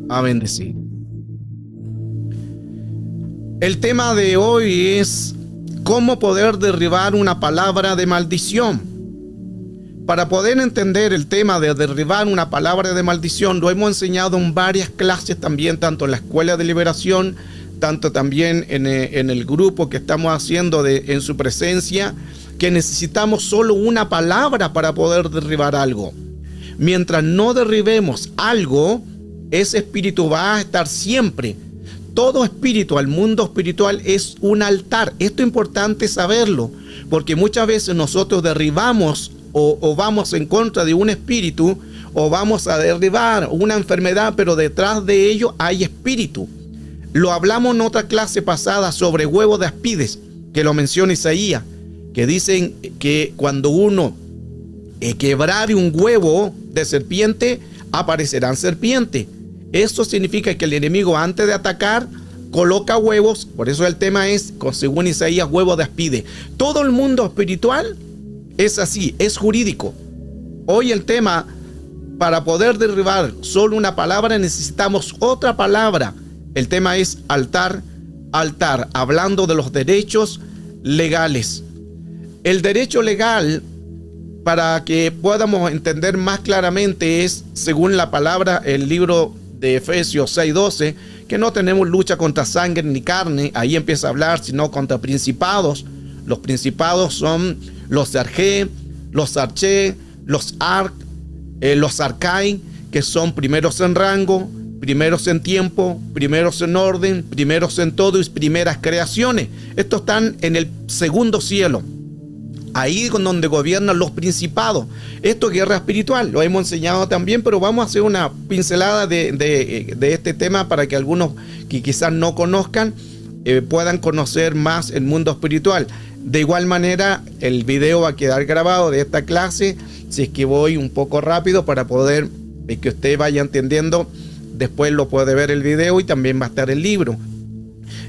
a bendecir. El tema de hoy es cómo poder derribar una palabra de maldición. Para poder entender el tema de derribar una palabra de maldición, lo hemos enseñado en varias clases también, tanto en la Escuela de Liberación, tanto también en el grupo que estamos haciendo en su presencia, que necesitamos solo una palabra para poder derribar algo. Mientras no derribemos algo, ese espíritu va a estar siempre. Todo espíritu, al mundo espiritual, es un altar. Esto es importante saberlo, porque muchas veces nosotros derribamos o vamos en contra de un espíritu, o vamos a derribar una enfermedad, pero detrás de ello hay espíritu. Lo hablamos en otra clase pasada sobre huevos de aspides, que lo menciona Isaías, que dicen que cuando uno quebrare un huevo de serpiente, aparecerán serpientes. Esto significa que el enemigo, antes de atacar, coloca huevos. Por eso el tema es, según Isaías, huevos de aspide. Todo el mundo espiritual es así, es jurídico. Hoy el tema, para poder derribar solo una palabra, necesitamos otra palabra. El tema es altar, altar, hablando de los derechos legales. El derecho legal, para que podamos entender más claramente, es, según la palabra, el libro de Efesios 6:12, que no tenemos lucha contra sangre ni carne. Ahí empieza a hablar, sino contra principados. Los principados son los Sargé, los Sarché, los Arcai, que son primeros en rango, primeros en tiempo, primeros en orden, primeros en todo y primeras creaciones. Estos están en el segundo cielo. Ahí es donde gobiernan los principados. Esto es guerra espiritual, lo hemos enseñado también, pero vamos a hacer una pincelada de este tema para que algunos que quizás no conozcan puedan conocer más el mundo espiritual. De igual manera, el video va a quedar grabado de esta clase, si es que voy un poco rápido para poder que usted vaya entendiendo. Después lo puede ver el video y también va a estar el libro.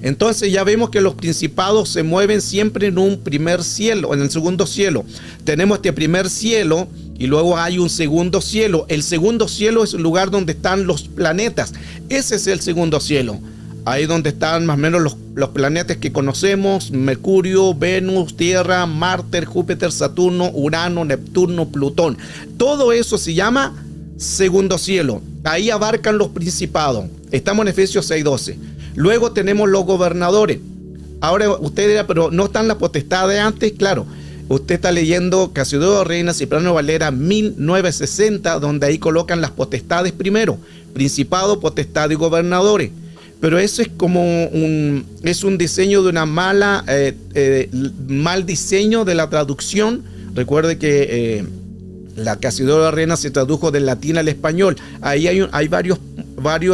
Entonces ya vemos que los principados se mueven siempre en un primer cielo, en el segundo cielo. Tenemos este primer cielo y luego hay un segundo cielo. El segundo cielo es el lugar donde están los planetas. Ese es el segundo cielo. Ahí donde están más o menos los planetas que conocemos: Mercurio, Venus, Tierra, Marte, Júpiter, Saturno, Urano, Neptuno, Plutón. Todo eso se llama segundo cielo. Ahí abarcan los principados. Estamos en Efesios 6:12. Luego tenemos los gobernadores. Ahora usted dirá, pero ¿no están las potestades antes? Claro, usted está leyendo Casiodoro Reina, Cipriano Valera, 1960, donde ahí colocan las potestades primero: principado, potestad y gobernadores. Pero eso es como un diseño de una mal diseño de la traducción. Recuerde que la Casiodoro Reina se tradujo del latín al español. Ahí hay varios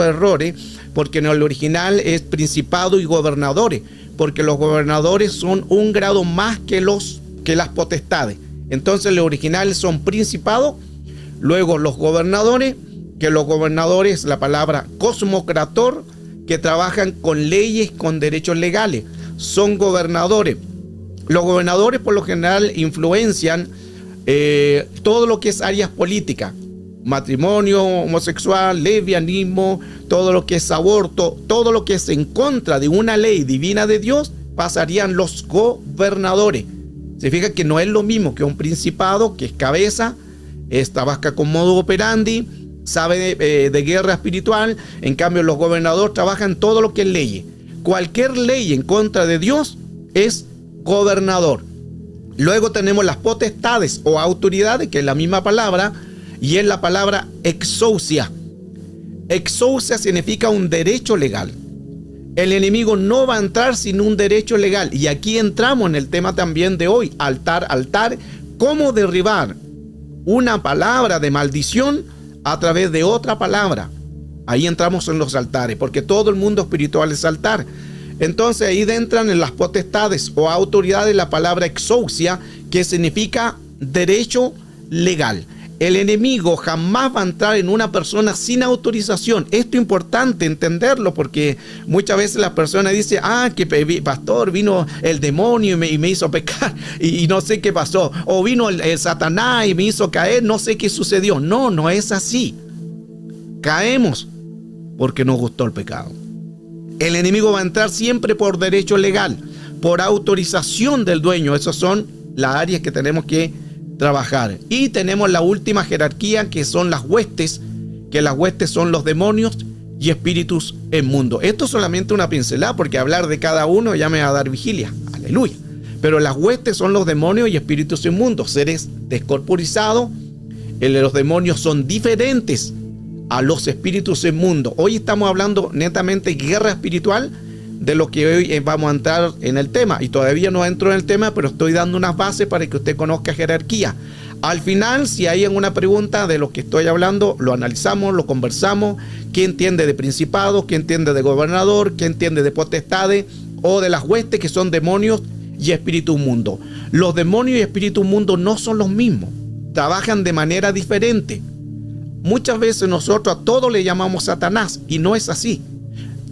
errores, porque en el original es principado y gobernadores, porque los gobernadores son un grado más que las potestades. Entonces los originales son principados, luego los gobernadores, que los gobernadores, la palabra cosmocrator, que trabajan con leyes, con derechos legales, son gobernadores. Los gobernadores por lo general influencian todo lo que es áreas políticas: matrimonio homosexual, lesbianismo, todo lo que es aborto, todo lo que es en contra de una ley divina de Dios, pasarían los gobernadores. Se fija que no es lo mismo que un principado, que es cabeza, trabaja con modo operandi, sabe de guerra espiritual. En cambio, los gobernadores trabajan todo lo que es ley. Cualquier ley en contra de Dios es gobernador. Luego tenemos las potestades o autoridades, que es la misma palabra, y es la palabra exousia. Exousia significa un derecho legal. El enemigo no va a entrar sin un derecho legal. Y aquí entramos en el tema también de hoy: altar, altar. ¿Cómo derribar una palabra de maldición a través de otra palabra? Ahí entramos en los altares, porque todo el mundo espiritual es altar. Entonces ahí entran en las potestades o autoridades la palabra exousia, que significa derecho legal. El enemigo jamás va a entrar en una persona sin autorización. Esto es importante entenderlo, porque muchas veces la persona dice: que pastor, vino el demonio y me hizo pecar y no sé qué pasó. O vino el Satanás y me hizo caer, no sé qué sucedió. No es así. Caemos. porque nos gustó el pecado. El enemigo va a entrar siempre por derecho legal, por autorización del dueño. Esas son las áreas que tenemos que trabajar. Y tenemos la última jerarquía, que son las huestes, que las huestes son los demonios y espíritus inmundos. Esto es solamente una pincelada, porque hablar de cada uno ya me va a dar vigilia. Aleluya. Pero las huestes son los demonios y espíritus inmundos, seres descorporizados. Los demonios son diferentes a los espíritus inmundos. Hoy estamos hablando netamente de guerra espiritual, de lo que hoy vamos a entrar en el tema. Y todavía no entro en el tema, pero estoy dando unas bases para que usted conozca jerarquía. Al final, si hay alguna pregunta de lo que estoy hablando, lo analizamos, lo conversamos. ¿Qué entiende de principado? ¿Qué entiende de gobernador? ¿Qué entiende de potestades? O de las huestes, que son demonios y espíritu inmundo. Los demonios y espíritu inmundo no son los mismos. Trabajan de manera diferente. Muchas veces nosotros a todo le llamamos Satanás y no es así.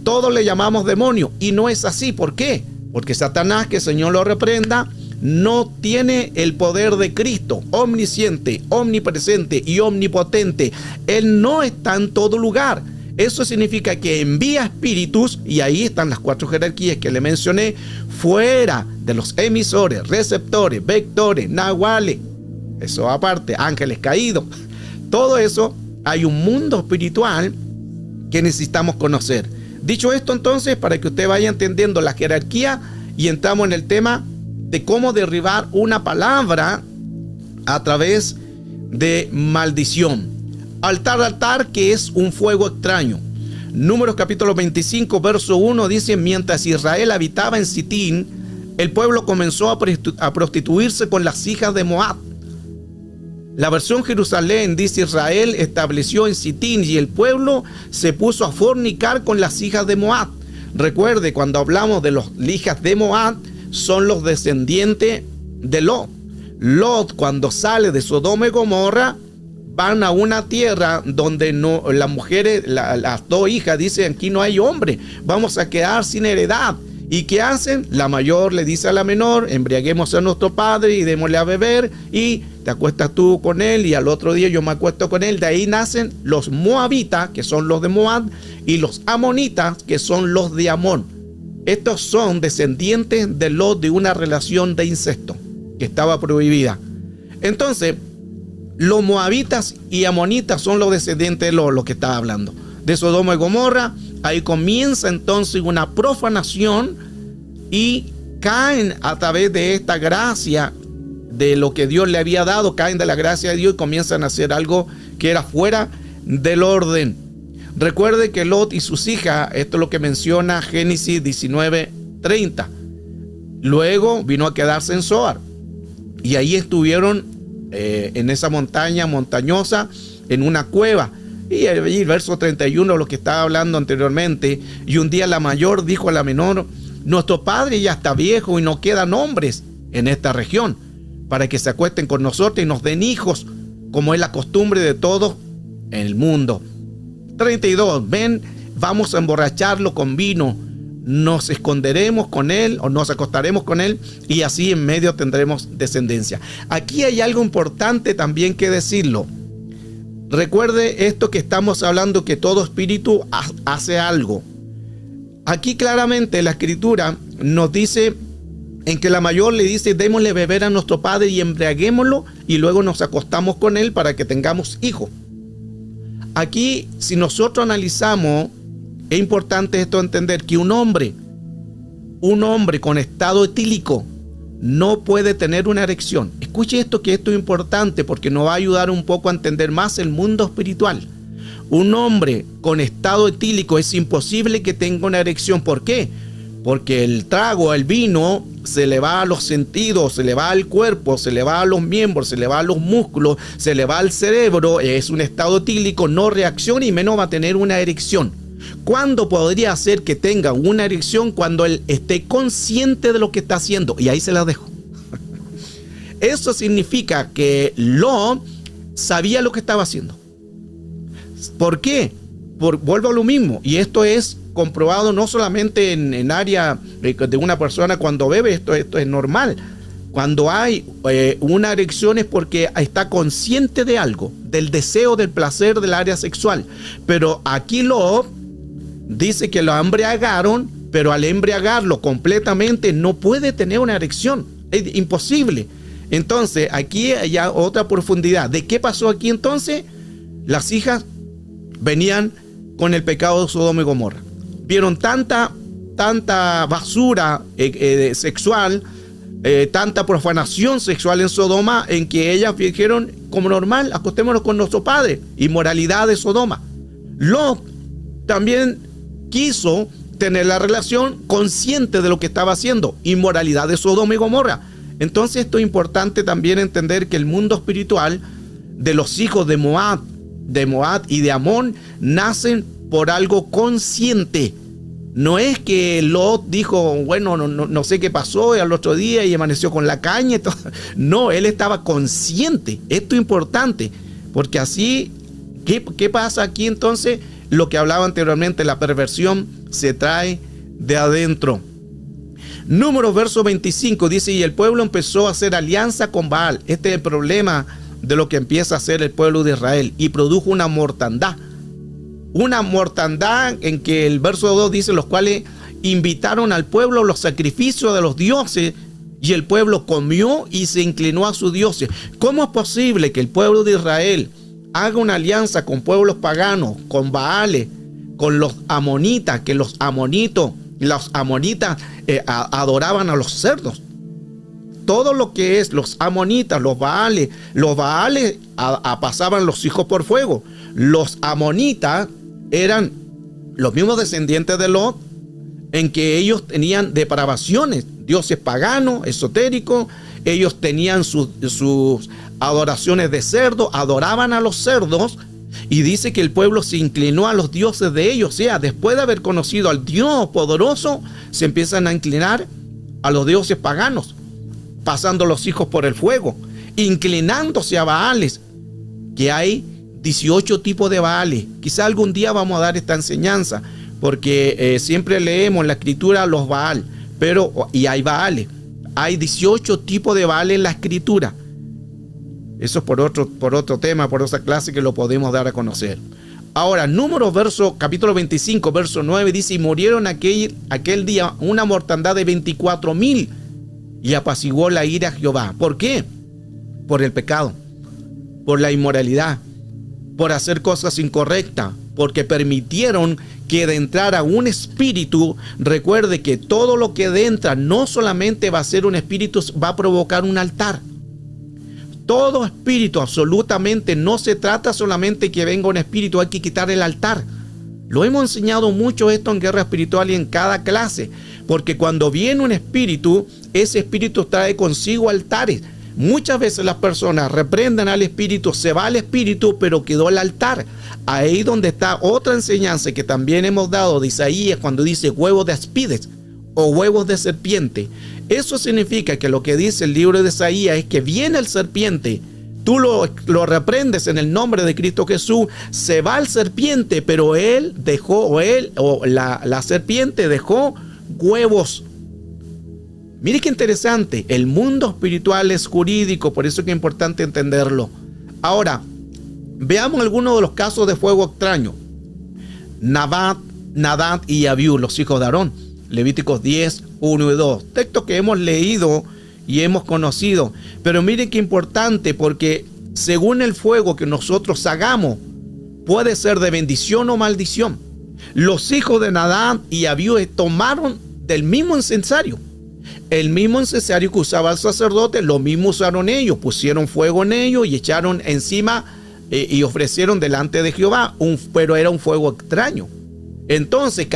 Todo le llamamos demonio y no es así. ¿Por qué? Porque Satanás, que el Señor lo reprenda, no tiene el poder de Cristo, omnisciente, omnipresente y omnipotente. Él no está en todo lugar. Eso significa que envía espíritus, y ahí están las 4 jerarquías que le mencioné, fuera de los emisores, receptores, vectores, nahuales. Eso aparte, ángeles caídos. Todo eso, hay un mundo espiritual que necesitamos conocer. Dicho esto, entonces, para que usted vaya entendiendo la jerarquía, y entramos en el tema de cómo derribar una palabra a través de maldición. Altar, que es un fuego extraño. Números capítulo 25, verso 1 dice: mientras Israel habitaba en Sitín, el pueblo comenzó a prostituirse con las hijas de Moab. La versión Jerusalén dice: Israel estableció en Sitín y el pueblo se puso a fornicar con las hijas de Moab. Recuerde, cuando hablamos de las hijas de Moab, son los descendientes de Lot. Lot, cuando sale de Sodoma y Gomorra, van a una tierra donde no, las mujeres, las 2 hijas dicen: aquí no hay hombre, vamos a quedar sin heredad. ¿Y qué hacen? La mayor le dice a la menor: embriaguemos a nuestro padre y démosle a beber, y te acuestas tú con él y al otro día yo me acuesto con él. De ahí nacen los moabitas, que son los de Moab, y los amonitas, que son los de Amón. Estos son descendientes de Lot, de una relación de incesto que estaba prohibida. Entonces, los moabitas y amonitas son los descendientes de Lot, lo que estaba hablando. De Sodoma y Gomorra, ahí comienza entonces una profanación y caen a través de esta gracia, de lo que Dios le había dado, caen de la gracia de Dios y comienzan a hacer algo que era fuera del orden. Recuerde que Lot y sus hijas, esto es lo que menciona Génesis 19:30. Luego vino a quedarse en Zoar y ahí estuvieron en esa montaña montañosa, en una cueva. Y el verso 31, lo que estaba hablando anteriormente: y un día la mayor dijo a la menor: nuestro padre ya está viejo y no quedan hombres en esta región para que se acuesten con nosotros y nos den hijos, como es la costumbre de todos en el mundo. 32, ven, vamos a emborracharlo con vino, nos esconderemos con él o nos acostaremos con él, y así en medio tendremos descendencia. Aquí hay algo importante también que decirlo. Recuerde esto que estamos hablando, que todo espíritu hace algo. Aquí claramente la escritura nos dice, en que la mayor le dice: démosle beber a nuestro padre y embriaguémoslo, y luego nos acostamos con él para que tengamos hijos. Aquí, si nosotros analizamos, es importante esto entender, que un hombre con estado etílico no puede tener una erección. Escuche esto, que esto es importante porque nos va a ayudar un poco a entender más el mundo espiritual. Un hombre con estado etílico es imposible que tenga una erección. ¿Por qué? Porque el trago, el vino, se le va a los sentidos, se le va al cuerpo, se le va a los miembros, se le va a los músculos, se le va al cerebro. Es un estado etílico, no reacciona y menos va a tener una erección. ¿Cuándo podría ser que tenga una erección? Cuando él esté consciente de lo que está haciendo. Y ahí se la dejo. Eso significa que Lot sabía lo que estaba haciendo. ¿Por qué? Vuelvo a lo mismo. Y esto es comprobado no solamente en área de una persona cuando bebe. Esto es normal. Cuando hay una erección es porque está consciente de algo, del deseo, del placer del área sexual. Pero aquí Lot dice que lo embriagaron, pero al embriagarlo completamente no puede tener una erección. Es imposible. Entonces, aquí hay otra profundidad. ¿De qué pasó aquí entonces? Las hijas venían con el pecado de Sodoma y Gomorra. Vieron tanta basura sexual, tanta profanación sexual en Sodoma, en que ellas dijeron, como normal, acostémonos con nuestro padre. Inmoralidad de Sodoma. Lot también quiso tener la relación consciente de lo que estaba haciendo. Inmoralidad de Sodoma y Gomorra. Entonces esto es importante también entender que el mundo espiritual de los hijos de Moab y de Amón nacen por algo consciente. No es que Lot dijo, bueno, no sé qué pasó, y al otro día y amaneció con la caña y todo. No, él estaba consciente. Esto es importante, porque así, ¿qué pasa aquí entonces? Lo que hablaba anteriormente, la perversión se trae de adentro. Números, verso 25, dice, y el pueblo empezó a hacer alianza con Baal. Este es el problema de lo que empieza a hacer el pueblo de Israel, y produjo una mortandad. Una mortandad en que el verso 2 dice, los cuales invitaron al pueblo los sacrificios de los dioses, y el pueblo comió y se inclinó a sus dioses. ¿Cómo es posible que el pueblo de Israel haga una alianza con pueblos paganos, con Baales, con los amonitas, que los amonitas adoraban a los cerdos? Todo lo que es los amonitas, los Baales pasaban los hijos por fuego. Los amonitas eran los mismos descendientes de Lot, en que ellos tenían depravaciones, dioses paganos, esotéricos. Ellos tenían sus adoraciones de cerdo, adoraban a los cerdos, y dice que el pueblo se inclinó a los dioses de ellos. O sea, después de haber conocido al Dios poderoso, se empiezan a inclinar a los dioses paganos, pasando los hijos por el fuego, inclinándose a Baales, que hay 18 tipos de Baales. Quizá algún día vamos a dar esta enseñanza, porque siempre leemos en la escritura los Baal, y hay Baales. Hay 18 tipos de Baales en la escritura. Eso es por otro tema, por otra clase que lo podemos dar a conocer. Ahora, Números, capítulo 25, verso 9, dice, y murieron aquel día una mortandad de 24,000, y apaciguó la ira a Jehová. ¿Por qué? Por el pecado, por la inmoralidad, por hacer cosas incorrectas, porque permitieron que entrara un espíritu. Recuerde que todo lo que entra no solamente va a ser un espíritu, va a provocar un altar. Todo espíritu, absolutamente, no se trata solamente que venga un espíritu, hay que quitar el altar. Lo hemos enseñado mucho esto en Guerra Espiritual y en cada clase, porque cuando viene un espíritu, ese espíritu trae consigo altares. Muchas veces las personas reprenden al espíritu, se va al espíritu, pero quedó el altar. Ahí donde está otra enseñanza que también hemos dado de Isaías, cuando dice huevos de aspides o huevos de serpiente. Eso significa que lo que dice el libro de Isaías es que viene el serpiente, tú lo reprendes en el nombre de Cristo Jesús, se va el serpiente, pero la serpiente dejó huevos. Mire qué interesante, el mundo espiritual es jurídico, por eso es que es importante entenderlo. Ahora, veamos algunos de los casos de fuego extraño. Nadab y Abiú, los hijos de Aarón. Levíticos 10, 1 y 2. Textos que hemos leído y hemos conocido. Pero miren qué importante, porque según el fuego que nosotros hagamos, puede ser de bendición o maldición. Los hijos de Nadab y Abiú tomaron del mismo incensario. El mismo incensario que usaba el sacerdote, lo mismo usaron ellos. Pusieron fuego en ellos y echaron encima y ofrecieron delante de Jehová. Pero era un fuego extraño. Entonces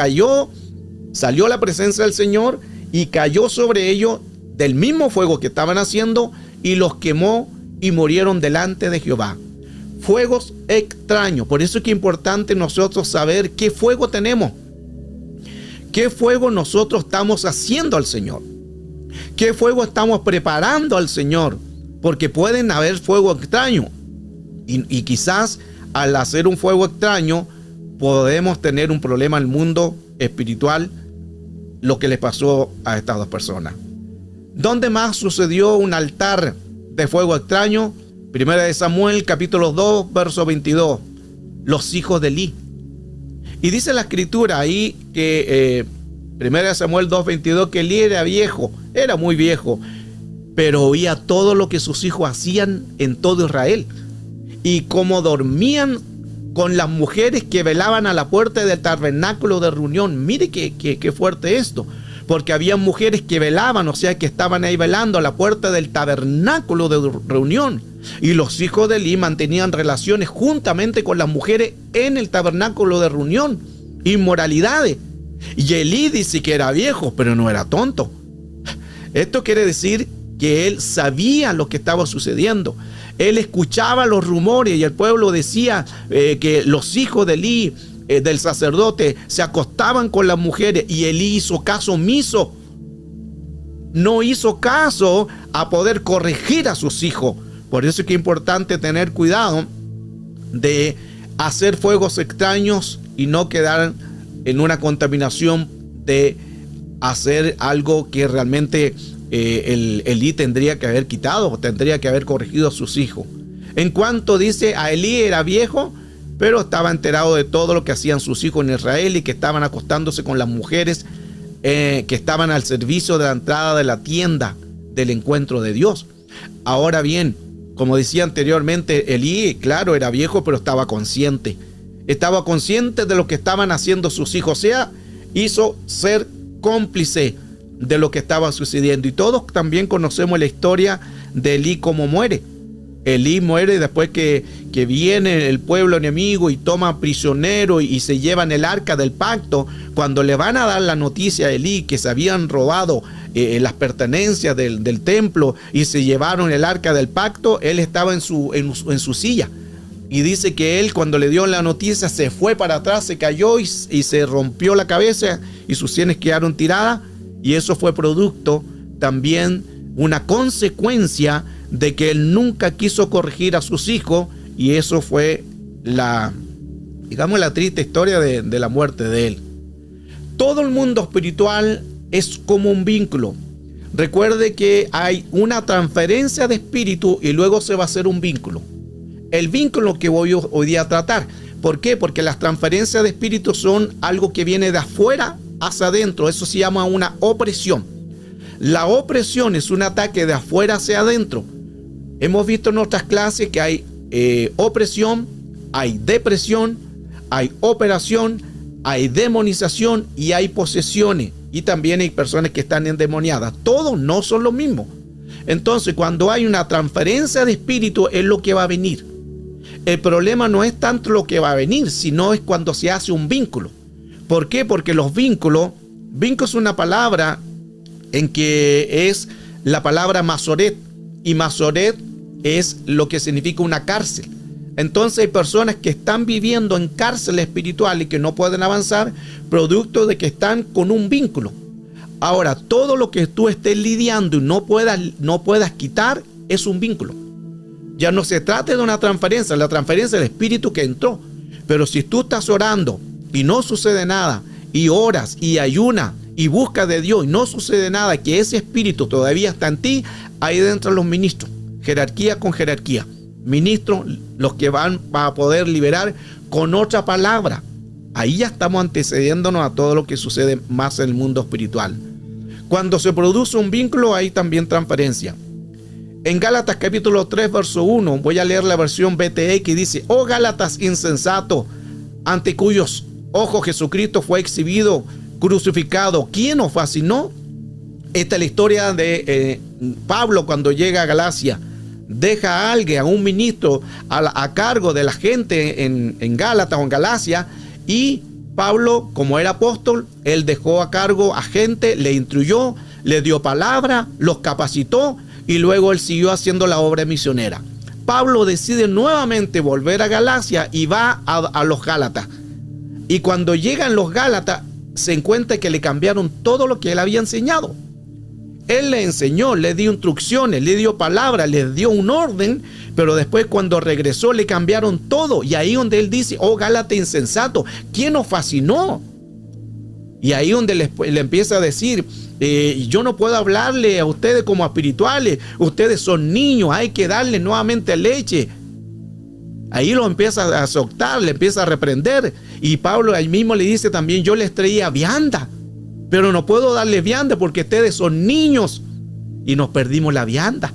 salió la presencia del Señor y cayó sobre ellos del mismo fuego que estaban haciendo y los quemó y murieron delante de Jehová. Fuegos extraños. Por eso es que es importante nosotros saber qué fuego tenemos. ¿Qué fuego nosotros estamos haciendo al Señor? ¿Qué fuego estamos preparando al Señor? Porque pueden haber fuego extraño. Y quizás al hacer un fuego extraño podemos tener un problema en el mundo espiritual, lo que le pasó a estas dos personas. ¿Dónde más sucedió un altar de fuego extraño? Primera de Samuel, capítulo 2, verso 22. Los hijos de Elí. Y dice la escritura ahí que 1 Samuel 2:22 que Elí era viejo, era muy viejo, pero oía todo lo que sus hijos hacían en todo Israel. Y cómo dormían con las mujeres que velaban a la puerta del tabernáculo de reunión. Mire qué fuerte esto. Porque había mujeres que velaban, o sea que estaban ahí velando a la puerta del tabernáculo de reunión. Y los hijos de Elí mantenían relaciones juntamente con las mujeres en el tabernáculo de reunión. Inmoralidades. Y Elí dice que era viejo, pero no era tonto. Esto quiere decir que él sabía lo que estaba sucediendo. Él escuchaba los rumores y el pueblo decía que los hijos de Elí, del sacerdote, se acostaban con las mujeres, y Elí hizo caso omiso. No hizo caso a poder corregir a sus hijos. Por eso es que es importante tener cuidado de hacer fuegos extraños y no quedar en una contaminación de hacer algo que realmente Elí tendría que haber quitado, o tendría que haber corregido a sus hijos. En cuanto dice a Elí era viejo, pero estaba enterado de todo lo que hacían sus hijos en Israel y que estaban acostándose con las mujeres que estaban al servicio de la entrada de la tienda del encuentro de Dios. Ahora bien, como decía anteriormente, Elí, claro, era viejo, pero estaba consciente. Estaba consciente de lo que estaban haciendo sus hijos, o sea, hizo ser cómplice de lo que estaba sucediendo. Y todos también conocemos la historia de Elí, cómo muere. Elí muere después que viene el pueblo enemigo y toma prisionero y se llevan el arca del pacto. Cuando le van a dar la noticia a Elí que se habían robado las pertenencias del templo y se llevaron el arca del pacto, él estaba en su silla. Y dice que él, cuando le dio la noticia, se fue para atrás, se cayó y se rompió la cabeza y sus sienes quedaron tiradas. Y eso fue producto también, una consecuencia de que él nunca quiso corregir a sus hijos, y eso fue la triste historia de la muerte de él. Todo el mundo espiritual es como un vínculo. Recuerde que hay una transferencia de espíritu y luego se va a hacer un vínculo. El vínculo que voy hoy día a tratar. ¿Por qué? Porque las transferencias de espíritu son algo que viene de afuera hacia adentro. Eso se llama una opresión. La opresión es un ataque de afuera hacia adentro. Hemos visto en nuestras clases que hay opresión, hay depresión, hay operación, hay demonización y hay posesiones. Y también hay personas que están endemoniadas. Todos no son lo mismo. Entonces, cuando hay una transferencia de espíritu, es lo que va a venir. El problema no es tanto lo que va a venir, sino es cuando se hace un vínculo. ¿Por qué? Porque los vínculos es una palabra en que es la palabra masoret, y masoret es lo que significa una cárcel. Entonces hay personas que están viviendo en cárceles espirituales y que no pueden avanzar, producto de que están con un vínculo. Ahora, todo lo que tú estés lidiando y no puedas quitar es un vínculo. Ya no se trata de una transferencia, la transferencia del espíritu que entró. Pero si tú estás orando y no sucede nada, y oras y ayunas y buscas de Dios y no sucede nada, que ese espíritu todavía está en ti, ahí dentro los ministros, jerarquía con jerarquía. Ministros, los que van a poder liberar con otra palabra. Ahí ya estamos antecediéndonos a todo lo que sucede más en el mundo espiritual. Cuando se produce un vínculo, hay también transferencia. En Gálatas capítulo 3, verso 1, voy a leer la versión BTE, que dice: oh Gálatas insensato, ante cuyos ojos Jesucristo fue exhibido, crucificado, ¿quién os fascinó? Esta es la historia de Pablo cuando llega a Galacia. Deja a alguien, a un ministro, a cargo de la gente en Gálatas o en Galacia, y Pablo, como era apóstol, él dejó a cargo a gente, le instruyó, le dio palabra, los capacitó, y luego él siguió haciendo la obra misionera. Pablo decide nuevamente volver a Galacia y va a los Gálatas. Y cuando llegan los Gálatas, se encuentra que le cambiaron todo lo que él había enseñado. Él le enseñó, le dio instrucciones, le dio palabras, le dio un orden, pero después cuando regresó le cambiaron todo. Y ahí donde él dice: oh Gálatas insensato, ¿quién os fascinó? Y ahí donde le empieza a decir: yo no puedo hablarle a ustedes como a espirituales, ustedes son niños, hay que darle nuevamente leche. Ahí lo empieza a azotar, le empieza a reprender. Y Pablo ahí mismo le dice también: yo les traía vianda, pero no puedo darles vianda porque ustedes son niños. Y nos perdimos la vianda.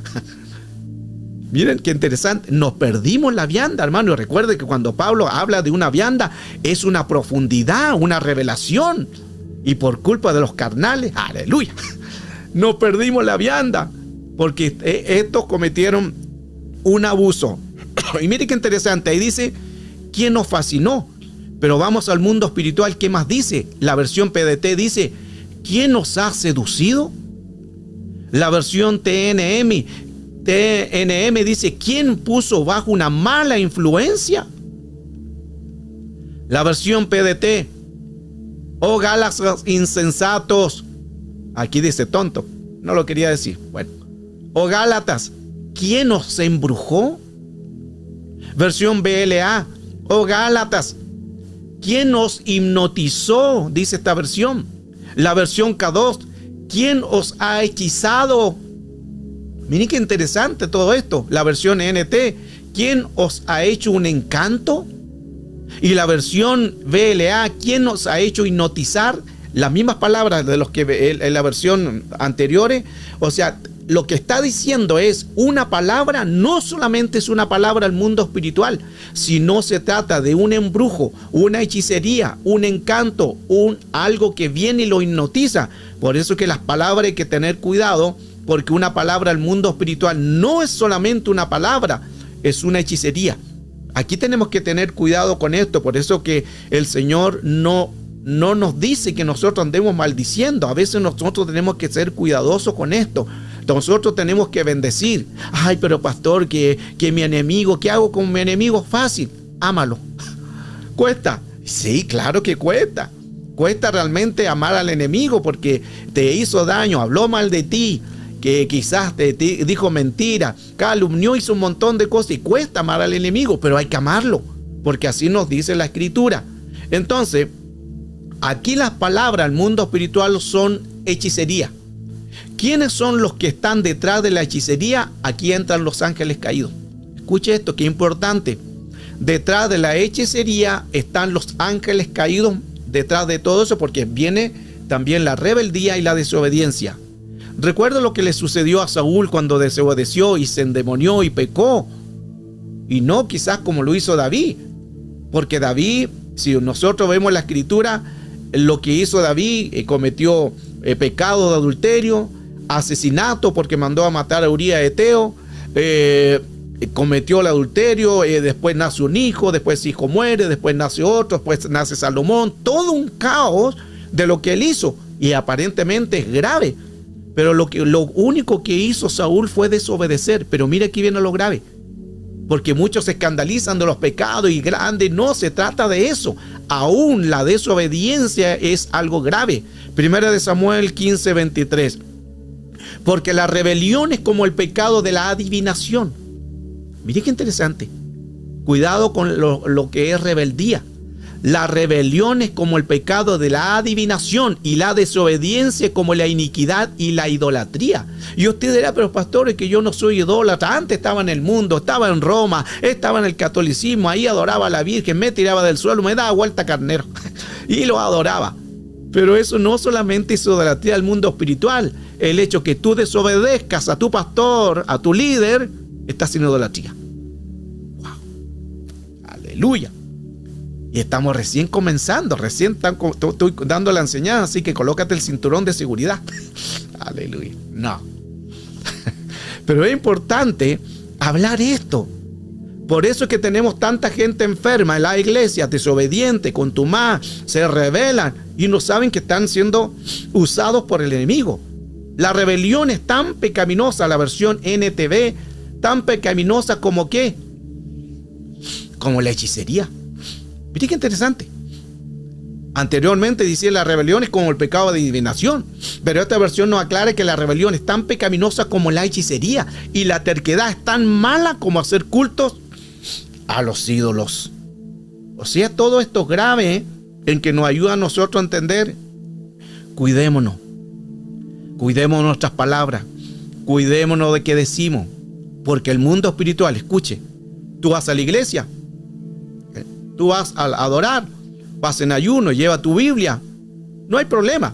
Miren qué interesante, nos perdimos la vianda, hermano. Y recuerde que cuando Pablo habla de una vianda, es una profundidad, una revelación. Y por culpa de los carnales, aleluya, nos perdimos la vianda, porque estos cometieron un abuso. Y miren qué interesante, ahí dice: ¿quién nos fascinó? Pero vamos al mundo espiritual, ¿qué más dice? La versión PDT dice: ¿quién nos ha seducido? La versión TNM dice: ¿quién puso bajo una mala influencia? La versión PDT: oh Gálatas insensatos. Aquí dice tonto, no lo quería decir. Bueno, oh Gálatas, ¿quién nos embrujó? Versión BLA: oh Gálatas, ¿quién nos hipnotizó? Dice esta versión. La versión K2: ¿quién os ha hechizado? Miren qué interesante todo esto. La versión NT: ¿quién os ha hecho un encanto? Y la versión BLA: ¿quién nos ha hecho hipnotizar? Las mismas palabras de los que en la versión anteriores. O sea, lo que está diciendo es una palabra, no solamente es una palabra al mundo espiritual, sino se trata de un embrujo, una hechicería, un encanto, algo que viene y lo hipnotiza. Por eso que las palabras hay que tener cuidado, porque una palabra al mundo espiritual no es solamente una palabra, es una hechicería. Aquí tenemos que tener cuidado con esto. Por eso que el Señor no nos dice que nosotros andemos maldiciendo. A veces nosotros tenemos que ser cuidadosos con esto. Nosotros tenemos que bendecir. Ay, pero pastor, que mi enemigo, ¿qué hago con mi enemigo? Fácil, ámalo. ¿Cuesta? Sí, claro que cuesta. Cuesta realmente amar al enemigo porque te hizo daño, habló mal de ti, que quizás te dijo mentira, calumnió, hizo un montón de cosas, y cuesta amar al enemigo, pero hay que amarlo, porque así nos dice la Escritura. Entonces, aquí las palabras al mundo espiritual son hechicería. ¿Quiénes son los que están detrás de la hechicería? Aquí entran los ángeles caídos. Escuche esto, que es importante. Detrás de la hechicería están los ángeles caídos, detrás de todo eso, porque viene también la rebeldía y la desobediencia. Recuerda lo que le sucedió a Saúl cuando desobedeció y se endemonió y pecó. Y no quizás como lo hizo David. Porque David, si nosotros vemos la Escritura, lo que hizo David, cometió pecado de adulterio, asesinato porque mandó a matar a Urías Eteo, cometió el adulterio, después nace un hijo, después hijo muere, después nace otro, después nace Salomón. Todo un caos de lo que él hizo, y aparentemente es grave. Pero lo único que hizo Saúl fue desobedecer. Pero mira, aquí viene lo grave, porque muchos se escandalizan de los pecados y grandes. No se trata de eso. Aún la desobediencia es algo grave. Primera de Samuel 15:23. Porque la rebelión es como el pecado de la adivinación. Mire qué interesante. Cuidado con lo que es rebeldía. La rebelión es como el pecado de la adivinación, y la desobediencia como la iniquidad y la idolatría. Y usted dirá: pero pastor, es que yo no soy idólatra. Antes estaba en el mundo, estaba en Roma, estaba en el catolicismo, ahí adoraba a la Virgen, me tiraba del suelo, me daba vuelta carnero y lo adoraba. Pero eso no solamente es idolatría al mundo espiritual. El hecho que tú desobedezcas a tu pastor, a tu líder, está sin idolatría. ¡Wow! ¡Aleluya! Y estamos recién comenzando, recién estoy dando la enseñanza, así que colócate el cinturón de seguridad. Aleluya. No. Pero es importante hablar esto. Por eso es que tenemos tanta gente enferma en la iglesia, desobediente, contumaz, se rebelan y no saben que están siendo usados por el enemigo. La rebelión es tan pecaminosa, la versión NTV, tan pecaminosa como ¿qué? Como la hechicería. Mire qué interesante. Anteriormente decía la rebelión es como el pecado de adivinación, pero esta versión nos aclara que la rebelión es tan pecaminosa como la hechicería, y la terquedad es tan mala como hacer cultos a los ídolos. O sea, todo esto es grave, en que nos ayuda a nosotros a entender. Cuidémonos nuestras palabras, cuidémonos de qué decimos, porque el mundo espiritual, escuche, tú vas a la iglesia, Tú vas a adorar, vas en ayuno, lleva tu Biblia. No hay problema.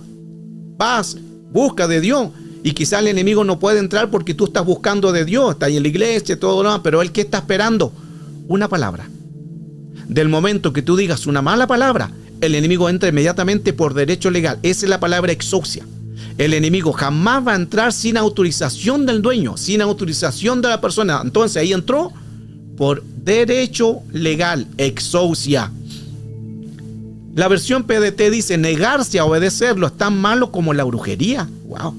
Vas, busca de Dios. Y quizás el enemigo no puede entrar porque tú estás buscando de Dios. Estás en la iglesia, todo lo demás. Pero él, ¿qué está esperando? Una palabra. Del momento que tú digas una mala palabra, el enemigo entra inmediatamente por derecho legal. Esa es la palabra exousia. El enemigo jamás va a entrar sin autorización del dueño, sin autorización de la persona. Entonces ahí entró por derecho legal, exousia. La versión PDT dice: negarse a obedecerlo es tan malo como la brujería. Wow.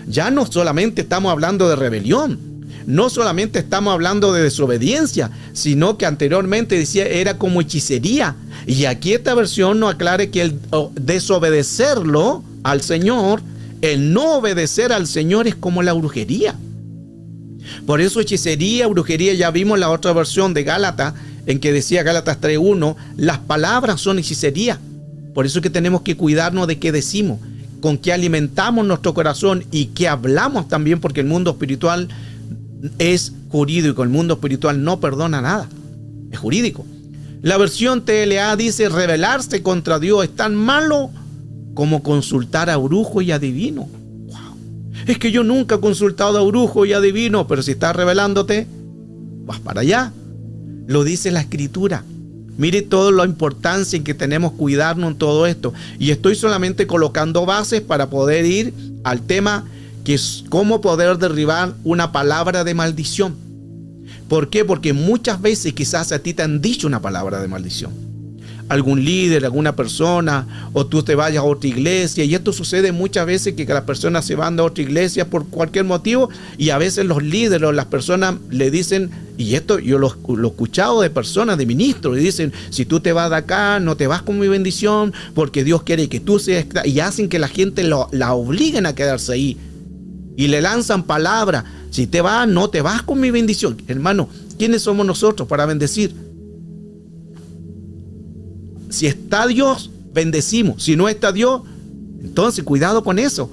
Ya no solamente estamos hablando de rebelión, no solamente estamos hablando de desobediencia, sino que anteriormente decía era como hechicería. Y aquí esta versión nos aclara que el desobedecerlo al Señor, el no obedecer al Señor, es como la brujería. Por eso hechicería, brujería, ya vimos la otra versión de Gálatas, en que decía Gálatas 3:1, las palabras son hechicería. Por eso es que tenemos que cuidarnos de qué decimos, con qué alimentamos nuestro corazón y qué hablamos también, porque el mundo espiritual es jurídico, el mundo espiritual no perdona nada, es jurídico. La versión TLA dice: rebelarse contra Dios es tan malo como consultar a brujo y adivino. Wow. Es que yo nunca he consultado a brujo y adivino, pero si estás rebelándote, vas para allá. Lo dice la Escritura. Mire toda la importancia en que tenemos cuidarnos en todo esto. Y estoy solamente colocando bases para poder ir al tema, que es cómo poder derribar una palabra de maldición. ¿Por qué? Porque muchas veces quizás a ti te han dicho una palabra de maldición. Algún líder, alguna persona, o tú te vayas a otra iglesia. Y esto sucede muchas veces, que las personas se van a otra iglesia por cualquier motivo, y a veces los líderes o las personas le dicen, y esto yo lo he escuchado de personas, de ministros, y dicen: si tú te vas de acá, no te vas con mi bendición, porque Dios quiere que tú seas... Y hacen que la gente la obliguen a quedarse ahí. Y le lanzan palabras: si te vas, no te vas con mi bendición. Hermano, ¿quiénes somos nosotros para bendecir? Si está Dios, bendecimos. Si no está Dios, entonces cuidado con eso.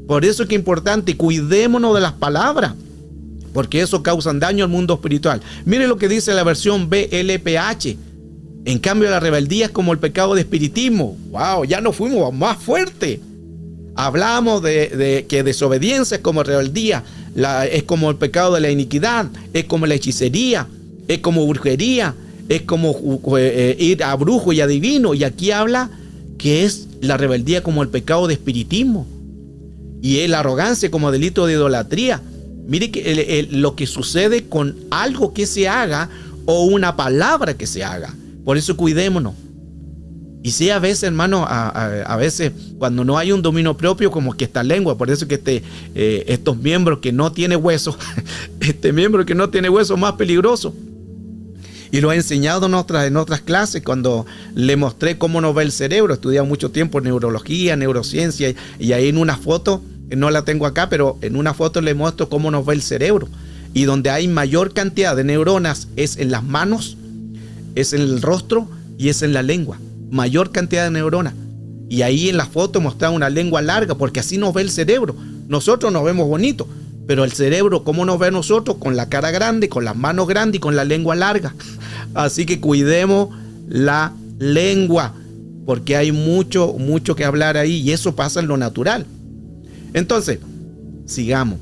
Por eso es que es importante, cuidémonos de las palabras, porque eso causa daño al mundo espiritual. Mire lo que dice la versión BLPH. En cambio, la rebeldía es como el pecado de espiritismo. Wow, ya nos fuimos más fuerte. Hablamos de que desobediencia es como rebeldía, es como el pecado de la iniquidad, es como la hechicería, es como brujería, es como ir a brujo y adivino. Y aquí habla que es la rebeldía como el pecado de espiritismo, y es la arrogancia como delito de idolatría. Mire que lo que sucede con algo que se haga o una palabra que se haga. Por eso cuidémonos. Y sí, a veces, hermano, a veces cuando no hay un dominio propio, como que esta lengua, por eso que estos miembros que no tienen huesos, este miembro que no tiene huesos es más peligroso. Y lo he enseñado en otras clases, cuando le mostré cómo nos ve el cerebro. He estudiado mucho tiempo neurología, neurociencia, y ahí en una foto, no la tengo acá, pero en una foto le muestro cómo nos ve el cerebro. Y donde hay mayor cantidad de neuronas es en las manos, es en el rostro y es en la lengua. Mayor cantidad de neuronas. Y ahí en la foto mostraba una lengua larga, porque así nos ve el cerebro. Nosotros nos vemos bonitos, pero el cerebro, ¿cómo nos ve a nosotros? Con la cara grande, con las manos grandes y con la lengua larga. Así que cuidemos la lengua, porque hay mucho que hablar ahí, y eso pasa en lo natural. Entonces, sigamos.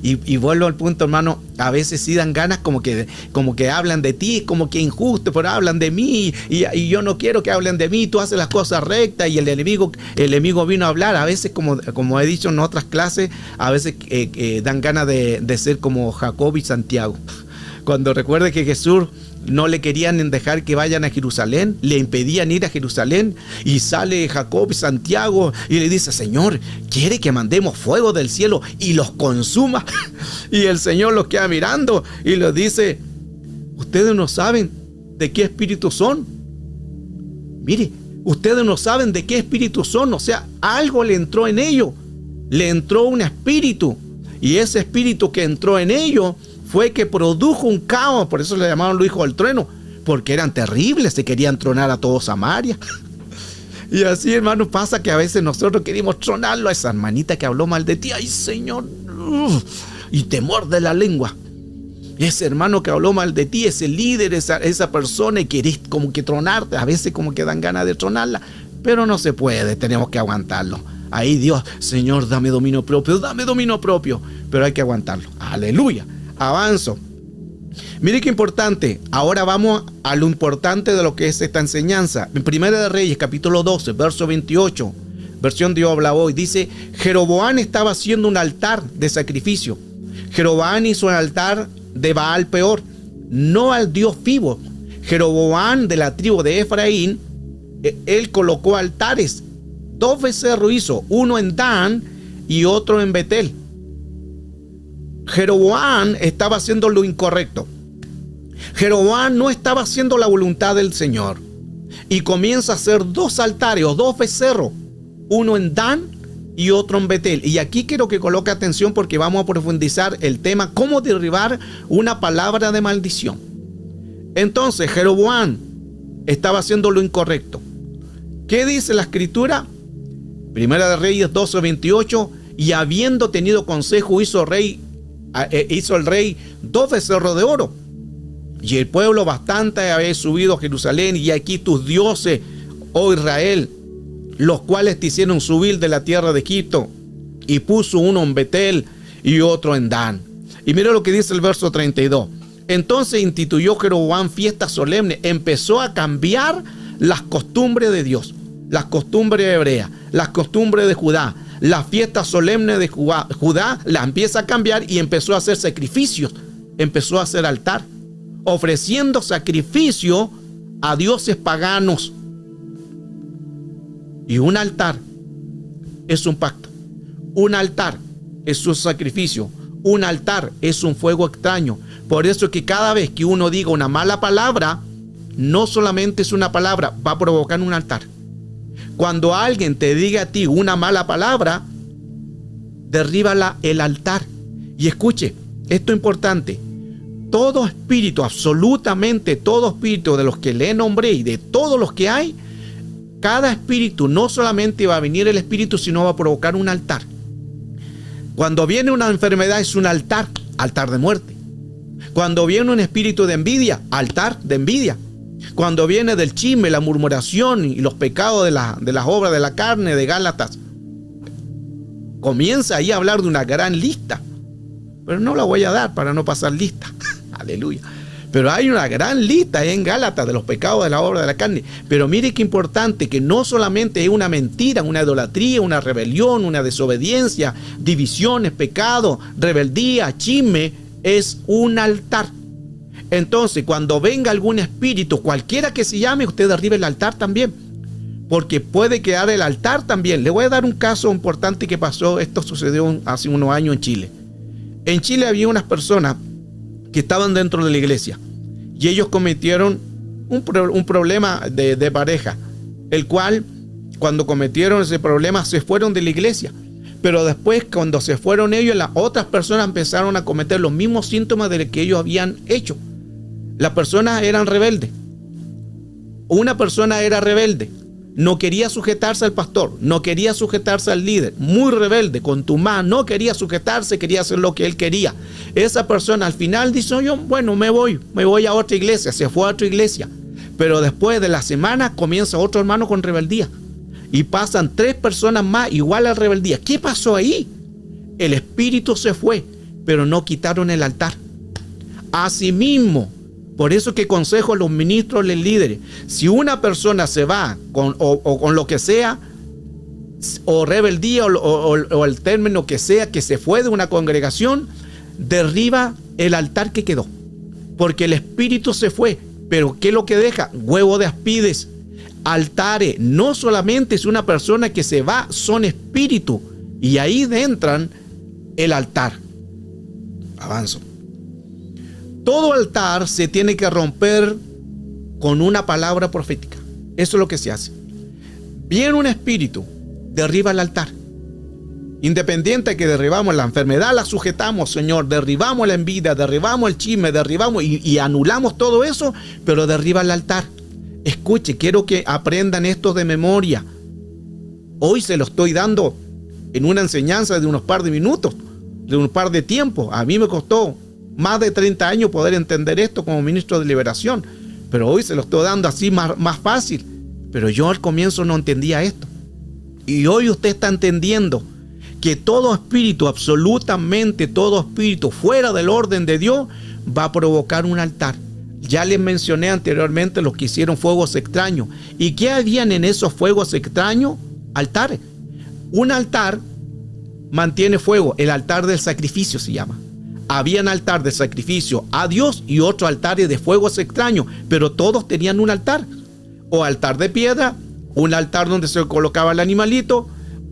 Y vuelvo al punto, hermano, a veces sí dan ganas como que hablan de ti, como que injusto, pero hablan de mí, y yo no quiero que hablen de mí. Tú haces las cosas rectas y el enemigo vino a hablar. A veces, como he dicho en otras clases, a veces dan ganas de ser como Jacob y Santiago. Cuando recuerde que Jesús no le querían dejar que vayan a Jerusalén, le impedían ir a Jerusalén, y sale Jacob y Santiago y le dice: Señor, ¿quiere que mandemos fuego del cielo y los consuma? Y el Señor los queda mirando y les dice: ustedes no saben de qué espíritu son. Mire, ustedes no saben de qué espíritu son. O sea, algo le entró en ellos, le entró un espíritu, y ese espíritu que entró en ellos fue que produjo un caos. Por eso le llamaban los hijos del trueno, porque eran terribles, se querían tronar a todo Samaria. Y así, hermanos, pasa que a veces nosotros queremos tronarlo a esa hermanita que habló mal de ti. ¡Ay, Señor! Y temor de la lengua. ese hermano que habló mal de ti, ese líder, esa persona, y querés como que tronarte, a veces como que dan ganas de tronarla, pero no se puede, tenemos que aguantarlo. Ahí Dios, Señor, dame dominio propio, pero hay que aguantarlo. Aleluya, avanzo. Mire qué importante, ahora vamos a lo importante de lo que es esta enseñanza. En Primera de Reyes, capítulo 12, verso 28, versión Dios habla hoy, dice: Jeroboam estaba haciendo un altar de sacrificio. Jeroboam hizo un altar de Baal peor, no al Dios vivo. Jeroboam, de la tribu de Efraín, él colocó altares. 2 becerros hizo, uno en Dan y otro en Betel. Jeroboam estaba haciendo lo incorrecto. Jeroboam no estaba haciendo la voluntad del Señor. Y comienza a hacer 2 altares o 2 becerros, uno en Dan y otro en Betel. Y aquí quiero que coloque atención porque vamos a profundizar el tema cómo derribar una palabra de maldición. Entonces Jeroboam estaba haciendo lo incorrecto. ¿Qué dice la escritura? Primera de Reyes 12:28, y habiendo tenido consejo hizo el rey 2 becerros de oro. Y el pueblo bastante había subido a Jerusalén, y aquí tus dioses, oh Israel, los cuales te hicieron subir de la tierra de Egipto. Y puso uno en Betel y otro en Dan. Y mira lo que dice el verso 32. Entonces instituyó Jeroboam fiestas solemnes, empezó a cambiar las costumbres de Dios, las costumbres hebreas, las costumbres de Judá, las fiestas solemnes de Judá, las empieza a cambiar y empezó a hacer sacrificios, empezó a hacer altar, ofreciendo sacrificio a dioses paganos. Y un altar es un pacto, un altar es un sacrificio, un altar es un fuego extraño. Por eso es que cada vez que uno diga una mala palabra, no solamente es una palabra, va a provocar un altar. Cuando alguien te diga a ti una mala palabra, derríbala el altar. Y escuche, esto es importante. Todo espíritu, absolutamente todo espíritu de los que le nombré y de todos los que hay, cada espíritu no solamente va a venir el espíritu, sino va a provocar un altar. Cuando viene una enfermedad es un altar, altar de muerte. Cuando viene un espíritu de envidia, altar de envidia. Cuando viene del chisme, la murmuración y los pecados de las obras de la carne, de Gálatas, comienza ahí a hablar de una gran lista. Pero no la voy a dar para no pasar lista. Aleluya. Pero hay una gran lista en Gálatas de los pecados de la obra de la carne. Pero mire qué importante, que no solamente es una mentira, una idolatría, una rebelión, una desobediencia, divisiones, pecado, rebeldía, chisme, es un altar. Entonces, cuando venga algún espíritu, cualquiera que se llame, usted derribe el altar también, porque puede quedar el altar también. Le voy a dar un caso importante que pasó. Esto sucedió hace unos años en Chile. En Chile había unas personas que estaban dentro de la iglesia y ellos cometieron un problema de pareja, el cual, cuando cometieron ese problema, se fueron de la iglesia. Pero después, cuando se fueron ellos, las otras personas empezaron a cometer los mismos síntomas de lo que ellos habían hecho. Las personas eran rebeldes. Una persona era rebelde, no quería sujetarse al pastor, no quería sujetarse al líder, muy rebelde, contumaz, no quería sujetarse, quería hacer lo que él quería. Esa persona al final dice: yo, bueno, me voy a otra iglesia. Se fue a otra iglesia. Pero después de la semana comienza otro hermano con rebeldía. Y pasan 3 personas más igual a rebeldía. ¿Qué pasó ahí? El espíritu se fue, pero no quitaron el altar. Asimismo, por eso que consejo a los ministros, los líderes: si una persona se va con lo que sea, o rebeldía, o el término que sea, que se fue de una congregación, derriba el altar que quedó, porque el espíritu se fue. Pero ¿qué es lo que deja? Huevo de aspides. Altares, no solamente es una persona que se va, son espíritus, y ahí entran el altar. Avanzo. Todo altar se tiene que romper con una palabra profética. Eso es lo que se hace. Viene un espíritu, derriba el altar. Independiente de que derribamos la enfermedad, la sujetamos, Señor, derribamos la envidia, derribamos el chisme, derribamos y anulamos todo eso, pero derriba el altar. Escuche, quiero que aprendan esto de memoria. Hoy se lo estoy dando en una enseñanza de unos par de minutos, de un par de tiempo. A mí me costó más de 30 años poder entender esto como ministro de liberación, pero hoy se lo estoy dando así más fácil. Pero yo al comienzo no entendía esto. Y hoy usted está entendiendo que todo espíritu, absolutamente todo espíritu fuera del orden de Dios, va a provocar un altar. Ya les mencioné anteriormente los que hicieron fuegos extraños. ¿Y qué habían en esos fuegos extraños? Altares. Un altar mantiene fuego, el altar del sacrificio se llama. Habían altar de sacrificio a Dios y otros altares de fuegos extraños, pero todos tenían un altar. O altar de piedra, un altar donde se colocaba el animalito,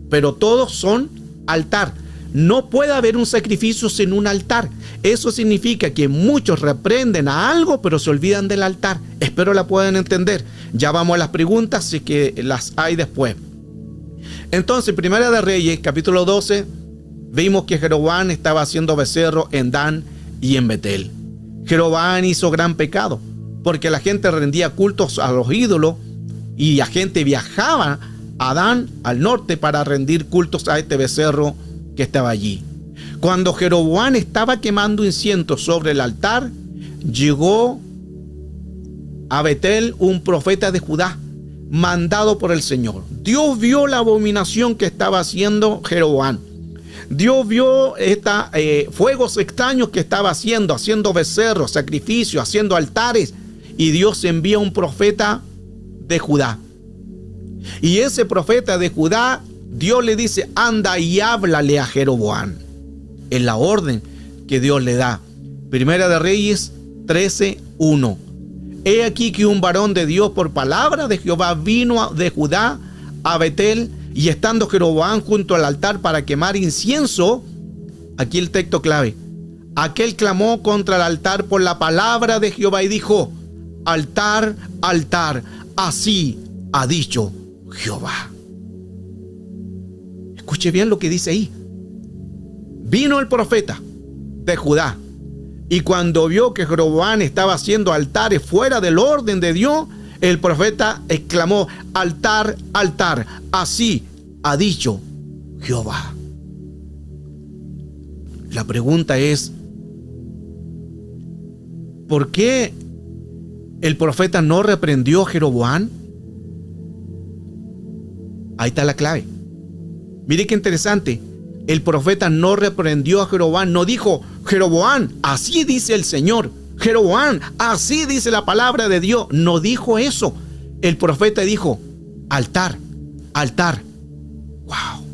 pero todos son altar. No puede haber un sacrificio sin un altar. Eso significa que muchos reprenden a algo, pero se olvidan del altar. Espero la puedan entender. Ya vamos a las preguntas, si que las hay después. Entonces, Primera de Reyes, capítulo 12, vimos que Jeroboam estaba haciendo becerro en Dan y en Betel. Jeroboam hizo gran pecado, porque la gente rendía cultos a los ídolos y la gente viajaba a Dan, al norte, para rendir cultos a este becerro que estaba allí. Cuando Jeroboam estaba quemando incienso sobre el altar, llegó a Betel un profeta de Judá, mandado por el Señor. Dios vio la abominación que estaba haciendo Jeroboam. Dios vio fuegos extraños que estaba haciendo becerros, sacrificios, haciendo altares. Y Dios envía un profeta de Judá. Y ese profeta de Judá, Dios le dice: anda y háblale a Jeroboam. Es la orden que Dios le da. Primera de Reyes 13:1. He aquí que un varón de Dios por palabra de Jehová vino de Judá a Betel, y estando Jeroboam junto al altar para quemar incienso, aquí el texto clave, aquel clamó contra el altar por la palabra de Jehová y dijo: altar, altar, así ha dicho Jehová. Escuche bien lo que dice ahí. Vino el profeta de Judá, y cuando vio que Jeroboam estaba haciendo altares fuera del orden de Dios, el profeta exclamó: altar, altar, así ha dicho Jehová. La pregunta es: ¿por qué el profeta no reprendió a Jeroboam? Ahí está la clave. Mire qué interesante. El profeta no reprendió a Jeroboam, no dijo: Jeroboam, así dice el Señor. Jeroboam, así dice la palabra de Dios. No dijo eso. El profeta dijo: altar, altar. Wow.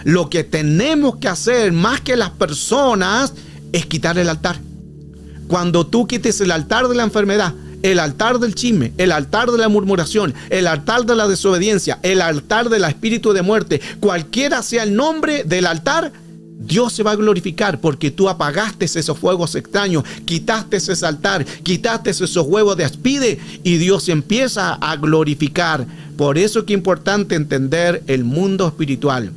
Lo que tenemos que hacer más que las personas es quitar el altar. Cuando tú quites el altar de la enfermedad, el altar del chisme, el altar de la murmuración, el altar de la desobediencia, el altar del espíritu de muerte, cualquiera sea el nombre del altar, Dios se va a glorificar, porque tú apagaste esos fuegos extraños, quitaste ese altar, quitaste esos huevos de aspide, y Dios empieza a glorificar. Por eso es que es importante entender el mundo espiritual.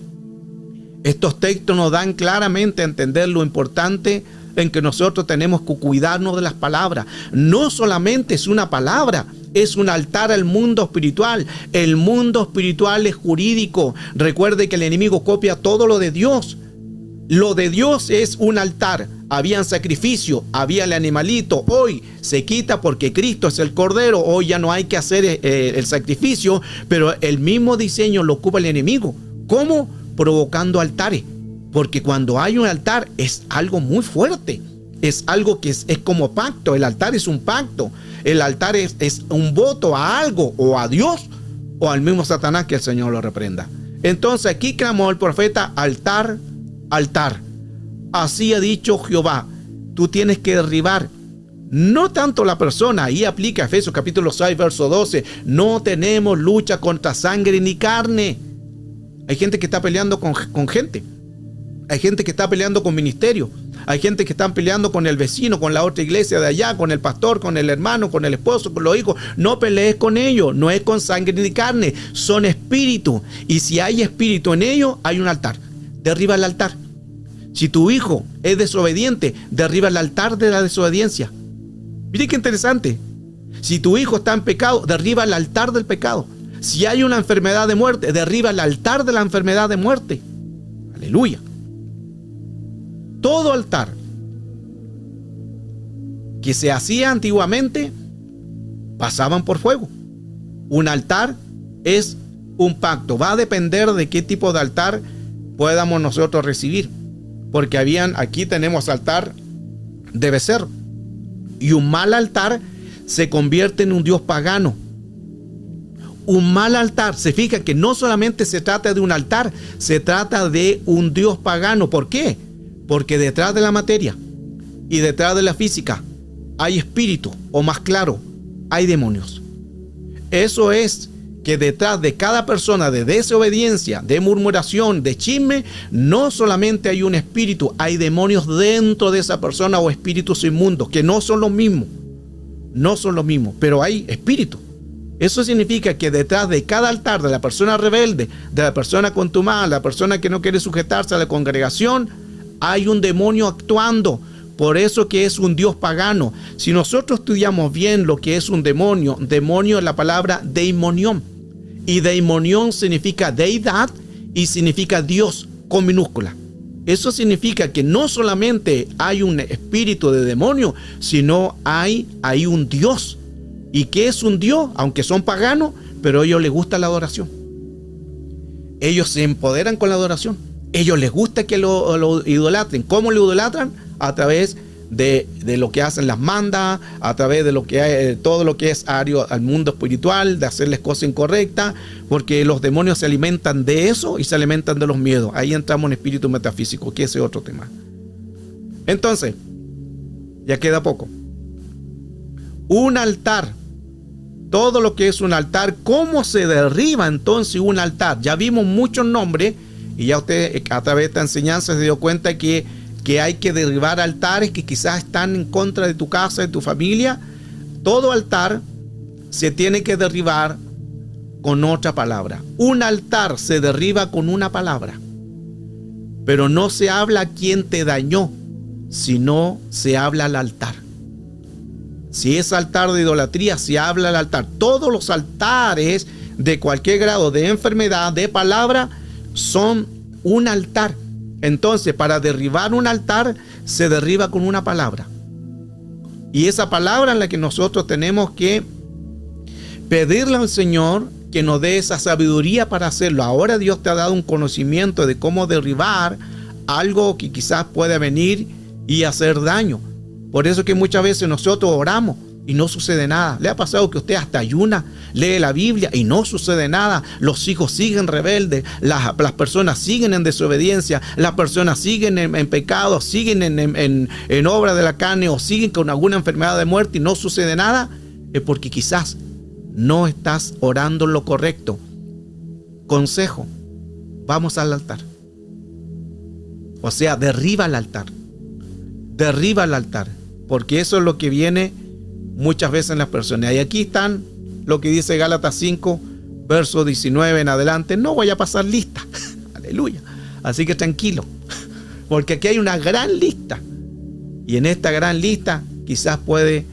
Estos textos nos dan claramente a entender lo importante en que nosotros tenemos que cuidarnos de las palabras. No solamente es una palabra, es un altar al mundo espiritual. El mundo espiritual es jurídico. Recuerde que el enemigo copia todo lo de Dios. Lo de Dios es un altar. Habían sacrificio, había el animalito. Hoy se quita porque Cristo es el Cordero. Hoy ya no hay que hacer el sacrificio, pero el mismo diseño lo ocupa el enemigo. ¿Cómo? Provocando altares. Porque cuando hay un altar es algo muy fuerte. Es algo que es como pacto. El altar es un pacto. El altar es un voto a algo, o a Dios, o al mismo Satanás, que el Señor lo reprenda. Entonces aquí clamó el profeta: altar, altar. Así ha dicho Jehová. Tú tienes que derribar. No tanto la persona. Ahí aplica Efesios capítulo 6, verso 12. No tenemos lucha contra sangre ni carne. Hay gente que está peleando con gente. Hay gente que está peleando con ministerio. Hay gente que está peleando con el vecino, con la otra iglesia de allá, con el pastor, con el hermano, con el esposo, con los hijos. No pelees con ellos. No es con sangre ni carne. Son espíritu. Y si hay espíritu en ellos, hay un altar. Derriba el altar. Si tu hijo es desobediente, derriba el altar de la desobediencia. Mire qué interesante. Si tu hijo está en pecado, derriba el altar del pecado. Si hay una enfermedad de muerte, derriba el altar de la enfermedad de muerte. Aleluya. Todo altar que se hacía antiguamente pasaban por fuego. Un altar es un pacto. Va a depender de qué tipo de altar podamos nosotros recibir. Porque aquí tenemos altar de becerro. Y un mal altar se convierte en un dios pagano. Un mal altar, se fija que no solamente se trata de un altar, se trata de un dios pagano. ¿Por qué? Porque detrás de la materia y detrás de la física hay espíritu, o más claro, hay demonios. Eso es que detrás de cada persona de desobediencia, de murmuración, de chisme, no solamente hay un espíritu, hay demonios dentro de esa persona o espíritus inmundos, que no son los mismos. No son los mismos, pero hay espíritu. Eso significa que detrás de cada altar de la persona rebelde, de la persona contumaz, de la persona que no quiere sujetarse a la congregación, hay un demonio actuando. Por eso que es un dios pagano. Si nosotros estudiamos bien lo que es un demonio, demonio es la palabra daimonión. Y daimonión significa deidad y significa Dios con minúscula. Eso significa que no solamente hay un espíritu de demonio, sino hay un Dios. ¿Y qué es un Dios? Aunque son paganos, pero a ellos les gusta la adoración. Ellos se empoderan con la adoración. Ellos les gusta que lo idolatren. ¿Cómo lo idolatran? A través de lo que hacen las mandas, a través de todo lo que es ario al mundo espiritual, de hacerles cosas incorrectas, porque los demonios se alimentan de eso y se alimentan de los miedos. Ahí entramos en espíritu metafísico, que ese es otro tema. Entonces, ya queda poco. Un altar, todo lo que es un altar, ¿cómo se derriba entonces un altar? Ya vimos muchos nombres y ya usted a través de esta enseñanza se dio cuenta que hay que derribar altares que quizás están en contra de tu casa, de tu familia. Todo altar se tiene que derribar con otra palabra. Un altar se derriba con una palabra, pero no se habla a quien te dañó, sino se habla al altar. Si es altar de idolatría, se habla al altar. Todos los altares de cualquier grado de enfermedad, de palabra, son un altar. Entonces, para derribar un altar, se derriba con una palabra. Y esa palabra es la que nosotros tenemos que pedirle al Señor que nos dé esa sabiduría para hacerlo. Ahora Dios te ha dado un conocimiento de cómo derribar algo que quizás pueda venir y hacer daño. Por eso que muchas veces nosotros oramos y no sucede nada. ¿Le ha pasado que usted hasta ayuna, lee la Biblia y no sucede nada? Los hijos siguen rebeldes, las personas siguen en desobediencia, las personas siguen en pecado, siguen en obra de la carne o siguen con alguna enfermedad de muerte y no sucede nada. Es porque quizás no estás orando lo correcto. Consejo, vamos al altar. O sea, derriba el altar. Derriba el altar. Porque eso es lo que viene muchas veces en las personas. Y aquí están lo que dice Gálatas 5, verso 19 en adelante. No voy a pasar lista. Aleluya. Así que tranquilo. Porque aquí hay una gran lista. Y en esta gran lista quizás puede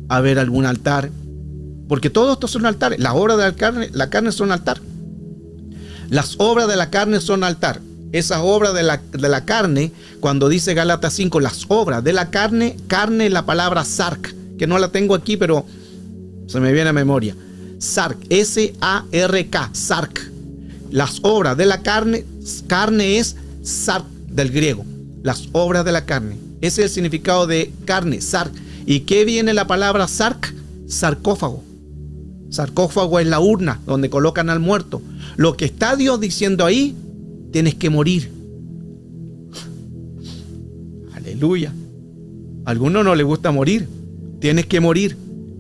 haber algún altar. Porque todos estos son altares. Las obras de la carne son altar. Las obras de la carne son altar. Esas obras de la carne, cuando dice Gálatas 5, las obras de la carne, carne, la palabra sark, que no la tengo aquí, pero se me viene a memoria. Sark, S-A-R-K, sark. Las obras de la carne, carne es sark del griego. Las obras de la carne. Ese es el significado de carne, sark. ¿Y qué viene la palabra sark? Sarcófago. Sarcófago es la urna donde colocan al muerto. Lo que está Dios diciendo ahí, tienes que morir. Aleluya. A algunos no les gusta morir. Tienes que morir.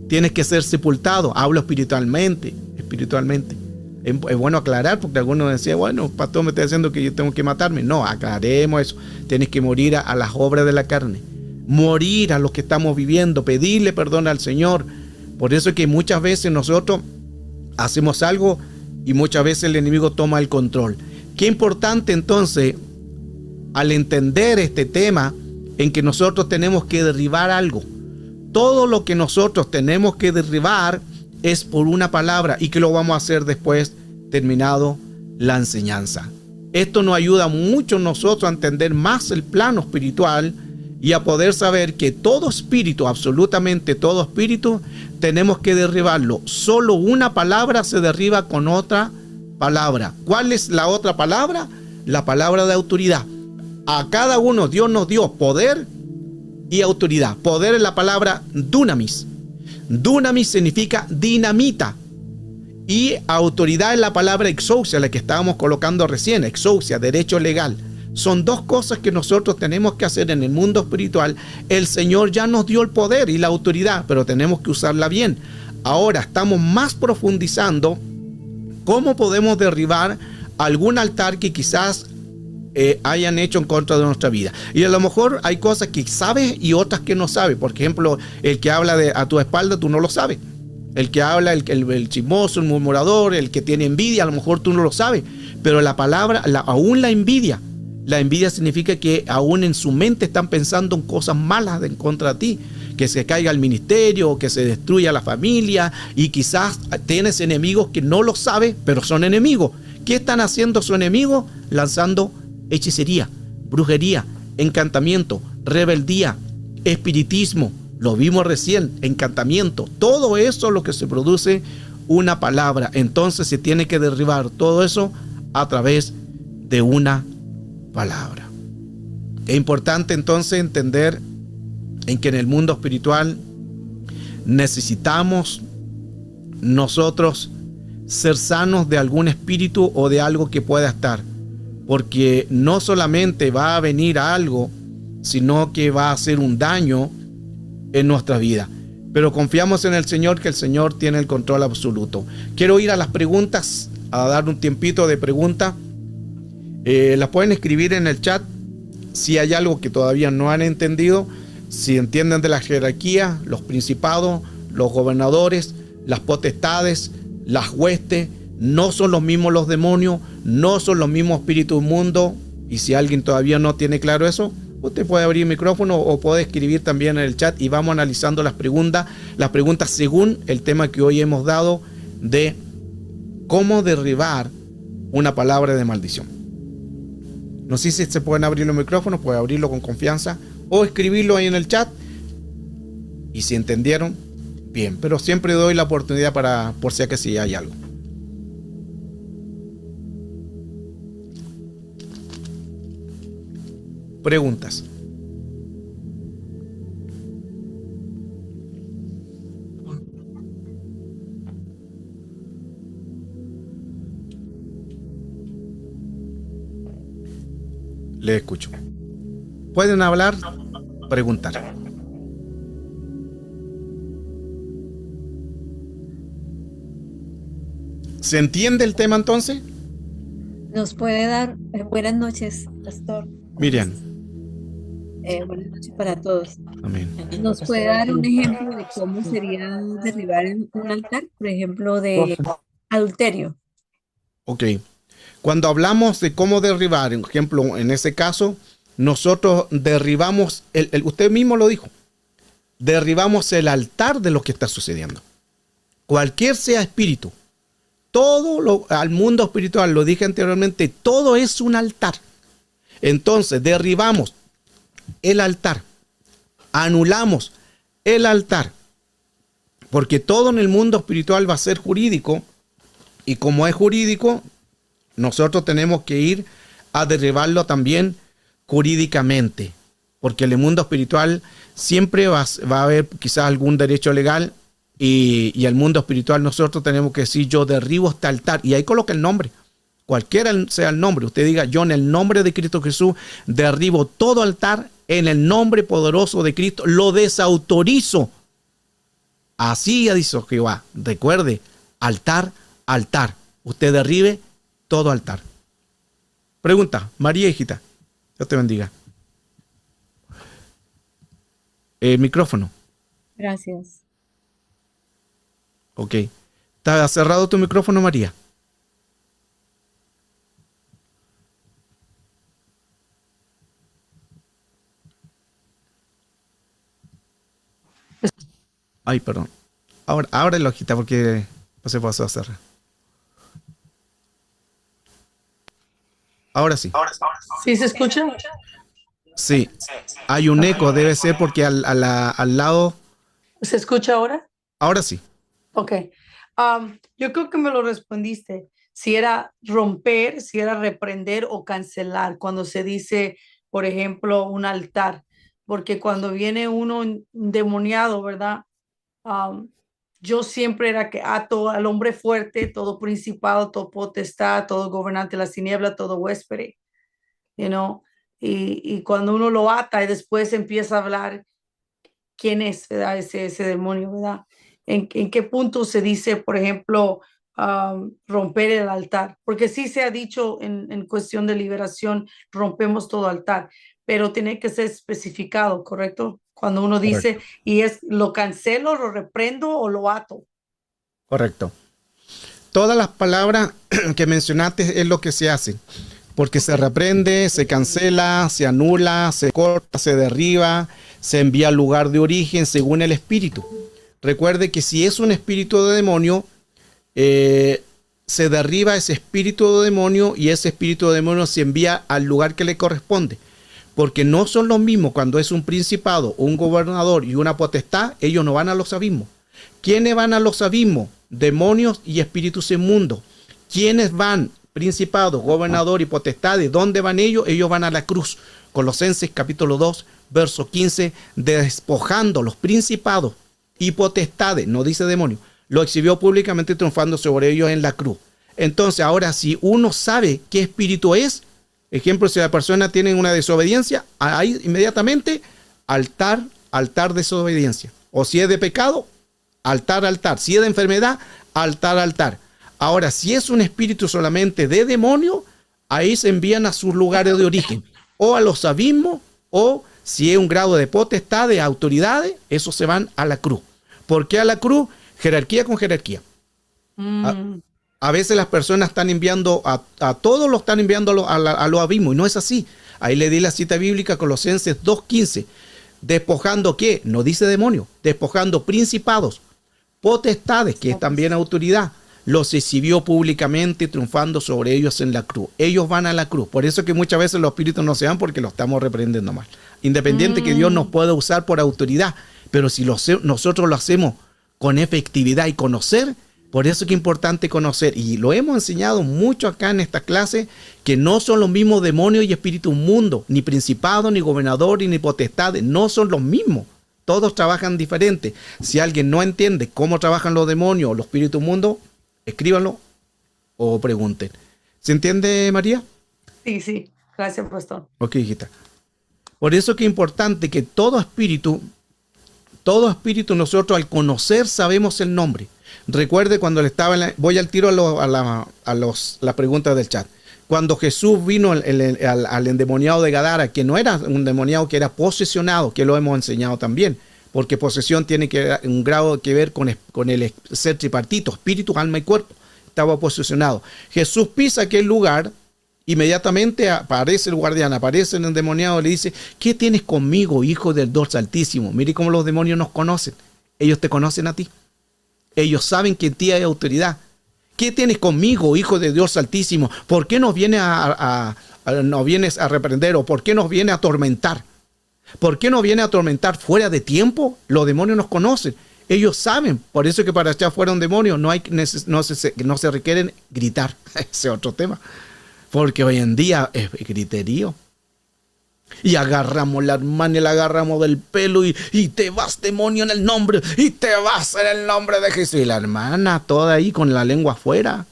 Tienes que ser sepultado. Hablo espiritualmente. Es bueno aclarar porque algunos decían, bueno, pastor, me está diciendo que yo tengo que matarme. No, aclaremos eso. Tienes que morir a las obras de la carne. Morir a lo que estamos viviendo. Pedirle perdón al Señor. Por eso es que muchas veces nosotros hacemos algo y muchas veces el enemigo toma el control. Qué importante entonces, al entender este tema, en que nosotros tenemos que derribar algo. Todo lo que nosotros tenemos que derribar es por una palabra y que lo vamos a hacer después terminado la enseñanza. Esto nos ayuda mucho a nosotros a entender más el plano espiritual y a poder saber que todo espíritu, absolutamente todo espíritu, tenemos que derribarlo. Solo una palabra se derriba con otra palabra. ¿Cuál es la otra palabra? La palabra de autoridad. A cada uno Dios nos dio poder y autoridad. Poder es la palabra dunamis. Dunamis significa dinamita. Y autoridad es la palabra exousia, la que estábamos colocando recién. Exousia, derecho legal. Son dos cosas que nosotros tenemos que hacer en el mundo espiritual. El Señor ya nos dio el poder y la autoridad, pero tenemos que usarla bien. Ahora estamos más profundizando cómo podemos derribar algún altar que quizás hayan hecho en contra de nuestra vida. Y a lo mejor hay cosas que sabes y otras que no sabes. Por ejemplo, el que habla a tu espalda, tú no lo sabes. El que habla, el chismoso, el murmurador, el que tiene envidia, a lo mejor tú no lo sabes. Pero la palabra, aún la envidia significa que aún en su mente están pensando en cosas malas en contra de ti. Que se caiga el ministerio, que se destruya la familia, y quizás tienes enemigos que no lo sabes, pero son enemigos. ¿Qué están haciendo sus enemigos? Lanzando hechicería, brujería, encantamiento, rebeldía, espiritismo. Lo vimos recién, encantamiento. Todo eso es lo que se produce una palabra. Entonces se tiene que derribar todo eso a través de una palabra. Es importante entonces entender en que en el mundo espiritual necesitamos nosotros ser sanos de algún espíritu o de algo que pueda estar. Porque no solamente va a venir algo, sino que va a hacer un daño en nuestra vida. Pero confiamos en el Señor, que el Señor tiene el control absoluto. Quiero ir a las preguntas, a dar un tiempito de pregunta. Las pueden escribir en el chat si hay algo que todavía no han entendido, si entienden de la jerarquía, los principados, los gobernadores, las potestades, las huestes. No son los mismos los demonios, no son los mismos espíritus inmundos. Y si alguien todavía no tiene claro eso, usted puede abrir el micrófono o puede escribir también en el chat y vamos analizando las preguntas según el tema que hoy hemos dado de cómo derribar una palabra de maldición. No sé si se pueden abrir los micrófonos, puede abrirlo con confianza o escribirlo ahí en el chat. Y si entendieron, bien, pero siempre doy la oportunidad por si acaso hay algo. Preguntas. Le escucho. Pueden hablar, preguntar. ¿Se entiende el tema entonces? Nos puede dar buenas noches, pastor. Miriam. Buenas noches para todos. Amén. ¿Nos puede dar un ejemplo de cómo sería derribar un altar? Por ejemplo, de adulterio. Ok. Cuando hablamos de cómo derribar, por ejemplo, en ese caso, nosotros derribamos, usted mismo lo dijo, derribamos el altar de lo que está sucediendo. Cualquier sea espíritu, al mundo espiritual, lo dije anteriormente, todo es un altar. Entonces, derribamos el altar, anulamos el altar, porque todo en el mundo espiritual va a ser jurídico, y como es jurídico, nosotros tenemos que ir a derribarlo también jurídicamente, porque en el mundo espiritual siempre va a haber quizás algún derecho legal, y el mundo espiritual nosotros tenemos que decir: yo derribo este altar, y ahí coloca el nombre, cualquiera sea el nombre. Usted diga: yo en el nombre de Cristo Jesús derribo todo altar, en el nombre poderoso de Cristo lo desautorizo. Así ha dicho Jehová. Recuerde, altar, altar. Usted derribe todo altar. Pregunta, María, hijita. Dios te bendiga. El micrófono. Gracias. Ok. ¿Está cerrado tu micrófono, María? Ay, perdón. Ahora, ábrelo, hijita, porque no se pasó a cerrar. Ahora sí. ¿Sí se escucha? Sí, hay un eco, debe ser porque al lado, ¿Se escucha ahora? ahora sí, Ok. Yo creo que me lo respondiste. Si era romper, si era reprender o cancelar, cuando se dice, por ejemplo, un altar. Porque cuando viene uno endemoniado, ¿verdad? Um, yo siempre era que ato al hombre fuerte, todo principado, todo potestad, todo gobernante de las tinieblas, todo huésped, you know? Y cuando uno lo ata y después empieza a hablar quién es, ¿verdad? Ese demonio, ¿verdad? En qué punto se dice, por ejemplo, romper el altar? Porque sí se ha dicho en cuestión de liberación, rompemos todo altar, pero tiene que ser especificado, ¿correcto? Cuando uno dice, correcto, y es, lo cancelo, lo reprendo o lo ato. correcto. Todas las palabras que mencionaste es lo que se hace, porque se Ok. reprende, se cancela, se anula, se corta, se derriba, se envía al lugar de origen según el espíritu. Recuerde que si es un espíritu de demonio, se derriba ese espíritu de demonio y ese espíritu de demonio se envía al lugar que le corresponde. Porque no son los mismos cuando es un principado, un gobernador y una potestad, ellos no van a los abismos. ¿Quiénes van a los abismos? Demonios y espíritus inmundos. ¿Quiénes van? Principados, gobernador y potestades. ¿Dónde van ellos? Ellos van a la cruz. Colosenses capítulo 2, verso 15, despojando los principados y potestades, no dice demonio, lo exhibió públicamente triunfando sobre ellos en la cruz. Entonces, ahora si uno sabe qué espíritu es, ejemplo, si la persona tiene una desobediencia, ahí inmediatamente altar, altar de desobediencia. O si es de pecado, altar, altar. Si es de enfermedad, altar, altar. Ahora, si es un espíritu solamente de demonio, ahí se envían a sus lugares de origen, o a los abismos, o si es un grado de potestad, de autoridades, esos se van a la cruz. ¿Por qué a la cruz? Jerarquía con jerarquía. A veces las personas están enviando a todos, lo están enviando a los abismos, y no es así. Ahí le di la cita bíblica, Colosenses 2:15. Despojando, ¿qué? No dice demonio. Despojando principados, potestades, que es también autoridad. Los exhibió públicamente, triunfando sobre ellos en la cruz. Ellos van a la cruz. Por eso que muchas veces los espíritus no se van, porque los estamos reprendiendo mal. Independiente que Dios nos pueda usar por autoridad, pero si nosotros lo hacemos con efectividad y conocer, por eso que es importante conocer. Y lo hemos enseñado mucho acá en esta clase, que no son los mismos demonios y espíritus mundos, ni principados, ni gobernadores, ni potestades. No son los mismos. Todos trabajan diferente. Si alguien no entiende cómo trabajan los demonios o los espíritus mundos, escríbanlo o pregunten. ¿Se entiende, María? Sí, sí. Gracias, pastor. Ok, hijita. Por eso que es importante que todo espíritu nosotros al conocer sabemos el nombre. Recuerde cuando le estaba voy al tiro a las preguntas del chat. Cuando Jesús vino al endemoniado de Gadara, que no era un endemoniado, que era posesionado, que lo hemos enseñado también, porque posesión tiene un grado que ver con el ser tripartito, espíritu, alma y cuerpo. Estaba posesionado. Jesús pisa aquel lugar, inmediatamente aparece el guardián, aparece el endemoniado, le dice: ¿qué tienes conmigo, hijo del Dios Altísimo? Mire cómo los demonios nos conocen. Ellos te conocen a ti. Ellos saben que en ti hay autoridad. ¿Qué tienes conmigo, hijo de Dios Altísimo? ¿Por qué nos vienes nos vienes a reprender, o por qué nos viene a atormentar? ¿Por qué nos viene a atormentar fuera de tiempo? Los demonios nos conocen. Ellos saben. Por eso que para echar fuera un demonio no se requiere gritar. Ese es otro tema. Porque hoy en día es griterío. Y agarramos la hermana y la agarramos del pelo y te vas, demonio, en el nombre, y te vas en el nombre de Jesús. Y la hermana toda ahí con la lengua afuera.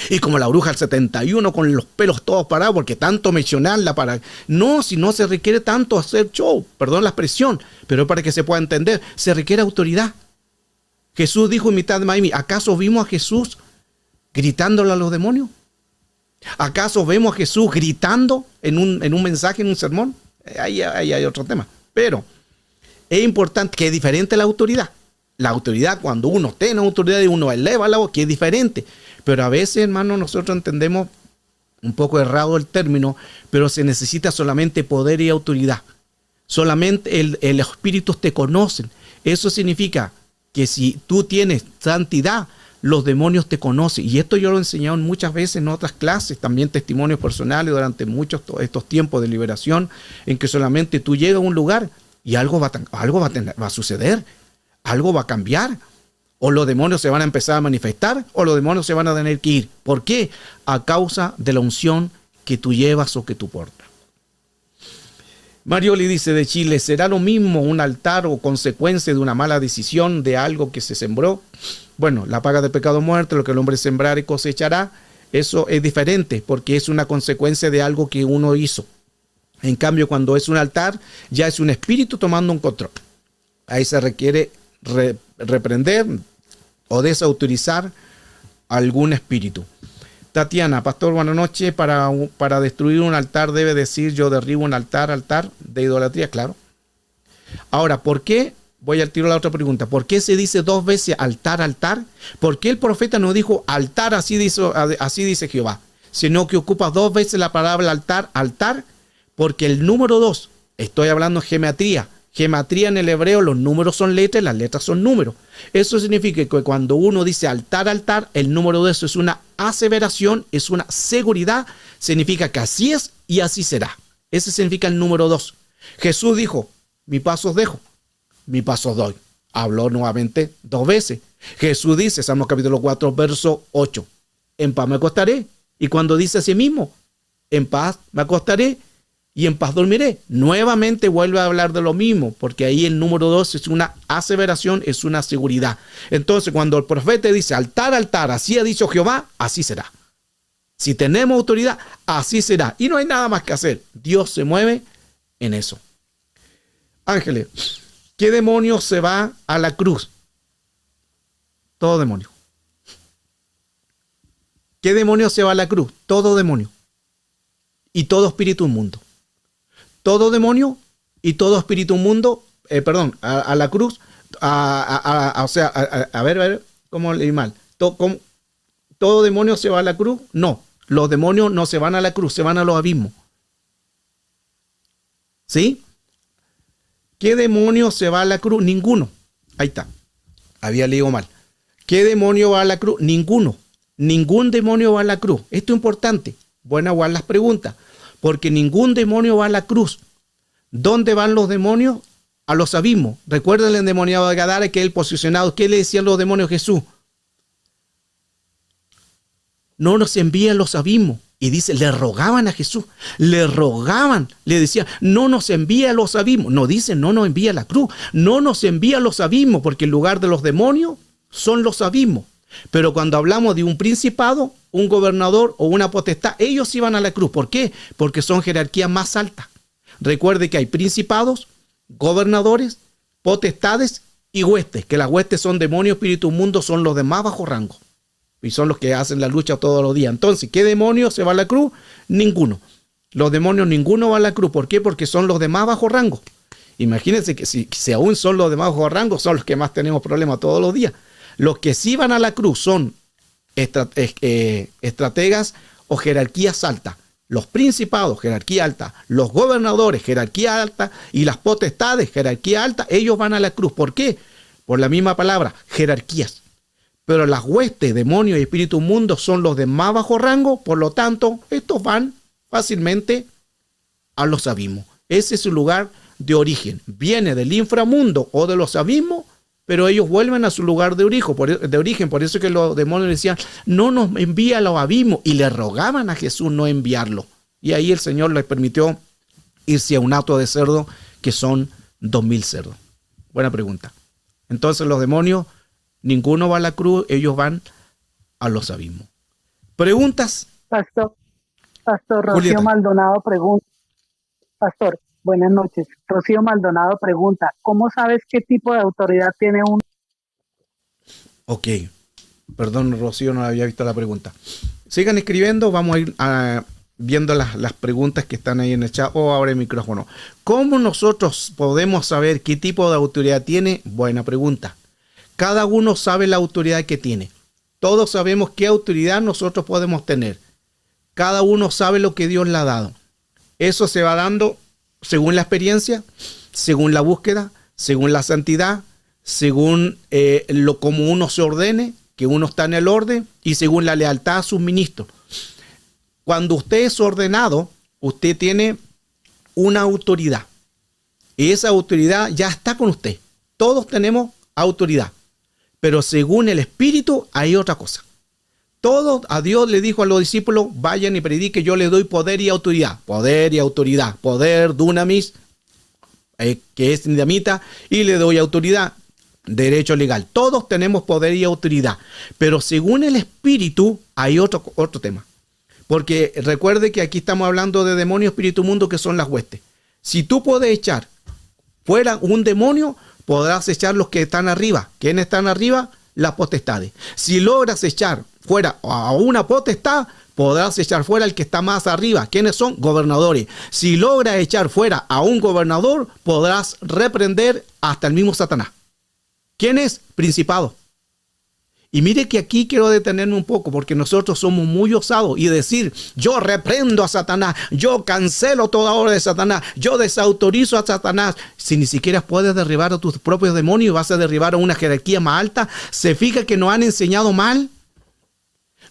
Y como la bruja del 71 con los pelos todos parados, porque tanto mencionarla para... No, si no se requiere tanto hacer show, perdón la expresión, pero para que se pueda entender, se requiere autoridad. Jesús dijo en mitad de Miami, ¿acaso vimos a Jesús gritándole a los demonios? ¿Acaso vemos a Jesús gritando en un mensaje, en un sermón? Ahí hay otro tema. Pero es importante que es diferente la autoridad. La autoridad, cuando uno tiene autoridad y uno eleva la voz, que es diferente. Pero a veces, hermano, nosotros entendemos un poco errado el término, pero se necesita solamente poder y autoridad. Solamente el espíritus te conocen. Eso significa que si tú tienes santidad, los demonios te conocen. Y esto yo lo he enseñado muchas veces en otras clases, también testimonios personales durante muchos estos tiempos de liberación, en que solamente tú llegas a un lugar y algo va a suceder, algo va a cambiar. O los demonios se van a empezar a manifestar, o los demonios se van a tener que ir. ¿Por qué? A causa de la unción que tú llevas o que tú portas. Marioli dice de Chile, ¿será lo mismo un altar o consecuencia de una mala decisión de algo que se sembró? Bueno, la paga del pecado muerte, lo que el hombre sembrará y cosechará, eso es diferente porque es una consecuencia de algo que uno hizo. En cambio, cuando es un altar, ya es un espíritu tomando un control. Ahí se requiere reprender o desautorizar algún espíritu. Tatiana, pastor, buenas noches. Para destruir un altar debe decir yo derribo un altar de idolatría, claro. Ahora, ¿por qué? Voy al tiro a la otra pregunta. ¿Por qué se dice 2 veces altar? ¿Por qué el profeta no dijo altar, así dice Jehová? Sino que ocupa 2 veces la palabra altar, porque el número 2, estoy hablando de gematría. Gematría en el hebreo, los números son letras, las letras son números. Eso significa que cuando uno dice altar, el número de eso es una aseveración, es una seguridad, significa que así es y así será. Ese significa el número 2. Jesús dijo, mi paso os dejo, mi paso os doy. Habló nuevamente 2 veces. Jesús dice, Salmos capítulo 4, verso 8, en paz me acostaré. Y cuando dice a sí mismo, en paz me acostaré y en paz dormiré, nuevamente vuelve a hablar de lo mismo, porque ahí el número 2 es una aseveración, es una seguridad. Entonces, cuando el profeta dice altar, así ha dicho Jehová, así será. Si tenemos autoridad, así será. Y no hay nada más que hacer. Dios se mueve en eso. Ángeles, ¿qué demonio se va a la cruz? Todo demonio. ¿Qué demonio se va a la cruz? Todo demonio. Y todo espíritu inmundo. Todo demonio y todo espíritu inmundo, a la cruz, a ver, ¿cómo leí mal? ¿Todo demonio se va a la cruz? No, los demonios no se van a la cruz, se van a los abismos. ¿Sí? ¿Qué demonio se va a la cruz? Ninguno. Ahí está, había leído mal. ¿Qué demonio va a la cruz? Ninguno. Ningún demonio va a la cruz. Esto es importante. Buenas igual las preguntas. Porque ningún demonio va a la cruz. ¿Dónde van los demonios? A los abismos. Recuerden el endemoniado de Gadara, que él posicionado. ¿Qué le decían los demonios a Jesús? No nos envía a los abismos. Y dice, le rogaban a Jesús. Le rogaban. Le decían, no nos envía a los abismos. No dice, no nos envía a la cruz. No nos envía a los abismos. Porque el lugar de los demonios son los abismos. Pero cuando hablamos de un principado, un gobernador o una potestad, ellos iban a la cruz. ¿Por qué? Porque son jerarquías más altas. Recuerde que hay principados, gobernadores, potestades y huestes, que las huestes son demonios, espíritu inmundo, son los de más bajo rango. Y son los que hacen la lucha todos los días. Entonces, ¿qué demonio se va a la cruz? Ninguno. Los demonios, ninguno va a la cruz. ¿Por qué? Porque son los de más bajo rango. Imagínense que si aún son los de más bajo rango, son los que más tenemos problemas todos los días. Los que sí van a la cruz son estrategas o jerarquías altas. Los principados, jerarquía alta. Los gobernadores, jerarquía alta. Y las potestades, jerarquía alta. Ellos van a la cruz. ¿Por qué? Por la misma palabra, jerarquías. Pero las huestes, demonios y espíritu inmundo son los de más bajo rango. Por lo tanto, estos van fácilmente a los abismos. Ese es su lugar de origen. Viene del inframundo o de los abismos, pero ellos vuelven a su lugar de origen. Por eso que los demonios decían, no nos envía a los abismos, y le rogaban a Jesús no enviarlo. Y ahí el Señor les permitió irse a un hato de cerdo, que son 2000 cerdos. Buena pregunta. Entonces los demonios, ninguno va a la cruz, ellos van a los abismos. ¿Preguntas? Pastor Rocío Julieta. Maldonado pregunta. Pastor, buenas noches. Rocío Maldonado pregunta, ¿cómo sabes qué tipo de autoridad tiene uno? Ok. Perdón, Rocío, no había visto la pregunta. Sigan escribiendo, vamos a ir viendo las preguntas que están ahí en el chat o abre el micrófono. ¿Cómo nosotros podemos saber qué tipo de autoridad tiene? Buena pregunta. Cada uno sabe la autoridad que tiene. Todos sabemos qué autoridad nosotros podemos tener. Cada uno sabe lo que Dios le ha dado. Eso se va dando según la experiencia, según la búsqueda, según la santidad, según como uno se ordene que uno está en el orden y según la lealtad a sus ministros. Cuando usted es ordenado, usted tiene una autoridad. Y esa autoridad ya está con usted. Todos tenemos autoridad. Pero según el Espíritu hay otra cosa. Todo a Dios le dijo a los discípulos, vayan y prediquen, yo les doy poder y autoridad. Poder y autoridad. Poder, dunamis, que es dinamita, y le doy autoridad, derecho legal. Todos tenemos poder y autoridad. Pero según el Espíritu hay otro tema. Porque recuerde que aquí estamos hablando de demonio, espíritu, mundo, que son las huestes. Si tú puedes echar fuera un demonio, podrás echar los que están arriba. ¿Quiénes están arriba? Las potestades. Si logras echar fuera a una potestad, podrás echar fuera al que está más arriba. ¿Quiénes son? Gobernadores. Si logras echar fuera a un gobernador, podrás reprender hasta el mismo Satanás. ¿Quién es? Principado. Y mire que aquí quiero detenerme un poco porque nosotros somos muy osados y decir, yo reprendo a Satanás, yo cancelo toda obra de Satanás, yo desautorizo a Satanás. Si ni siquiera puedes derribar a tus propios demonios y vas a derribar a una jerarquía más alta, ¿se fija que nos han enseñado mal?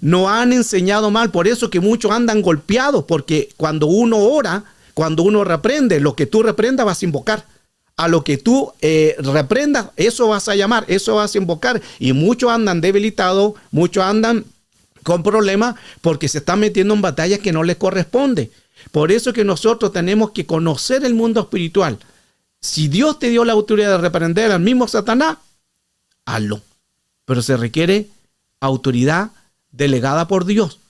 Nos han enseñado mal, por eso que muchos andan golpeados, porque cuando uno ora, cuando uno reprende, lo que tú reprendas vas a invocar. A lo que tú reprendas, eso vas a llamar, eso vas a invocar. Y muchos andan debilitados, muchos andan con problemas porque se están metiendo en batallas que no les corresponde. Por eso que nosotros tenemos que conocer el mundo espiritual. Si Dios te dio la autoridad de reprender al mismo Satanás, hazlo. Pero se requiere autoridad delegada por Dios.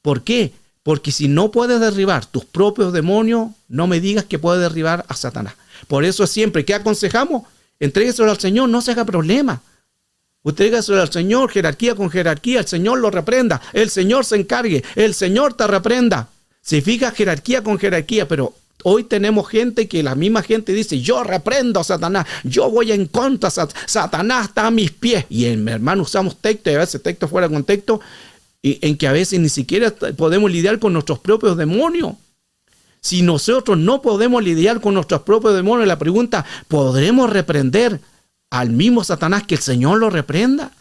¿Por qué? Porque si no puedes derribar tus propios demonios, no me digas que puedes derribar a Satanás. Por eso siempre, ¿qué aconsejamos? Entrégueselo al Señor, no se haga problema. Entrégueselo al Señor, jerarquía con jerarquía, el Señor lo reprenda, el Señor se encargue, el Señor te reprenda. Se fija jerarquía con jerarquía, pero hoy tenemos gente que la misma gente dice, yo reprendo a Satanás, yo voy en contra, Satanás está a mis pies. Y hermano, usamos texto y a veces texto fuera de contexto, y en que a veces ni siquiera podemos lidiar con nuestros propios demonios. Si nosotros no podemos lidiar con nuestros propios demonios, la pregunta, ¿podremos reprender al mismo Satanás que el Señor lo reprenda?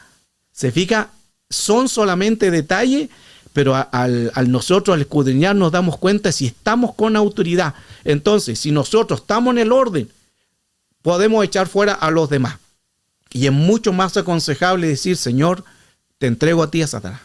Se fija, son solamente detalles, pero al nosotros al escudriñar nos damos cuenta si estamos con autoridad. Entonces, si nosotros estamos en el orden, podemos echar fuera a los demás. Y es mucho más aconsejable decir, Señor, te entrego a ti a Satanás.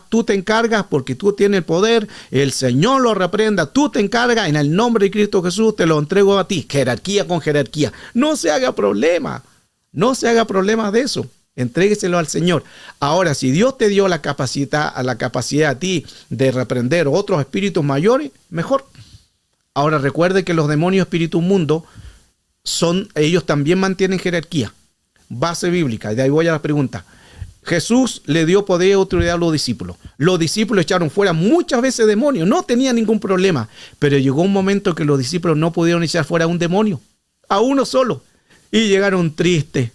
Tú te encargas porque tú tienes el poder, el Señor lo reprenda, tú te encargas, en el nombre de Cristo Jesús te lo entrego a ti, jerarquía con jerarquía. No se haga problema, no se haga problema de eso, entrégueselo al Señor. Ahora, si Dios te dio la capacidad a ti de reprender otros espíritus mayores, mejor. Ahora recuerde que los demonios espíritu mundo, ellos también mantienen jerarquía, base bíblica, y de ahí voy a la pregunta. Jesús le dio poder y autoridad a los discípulos. Los discípulos echaron fuera muchas veces demonios, no tenían ningún problema. Pero llegó un momento que los discípulos no pudieron echar fuera a un demonio, a uno solo. Y llegaron tristes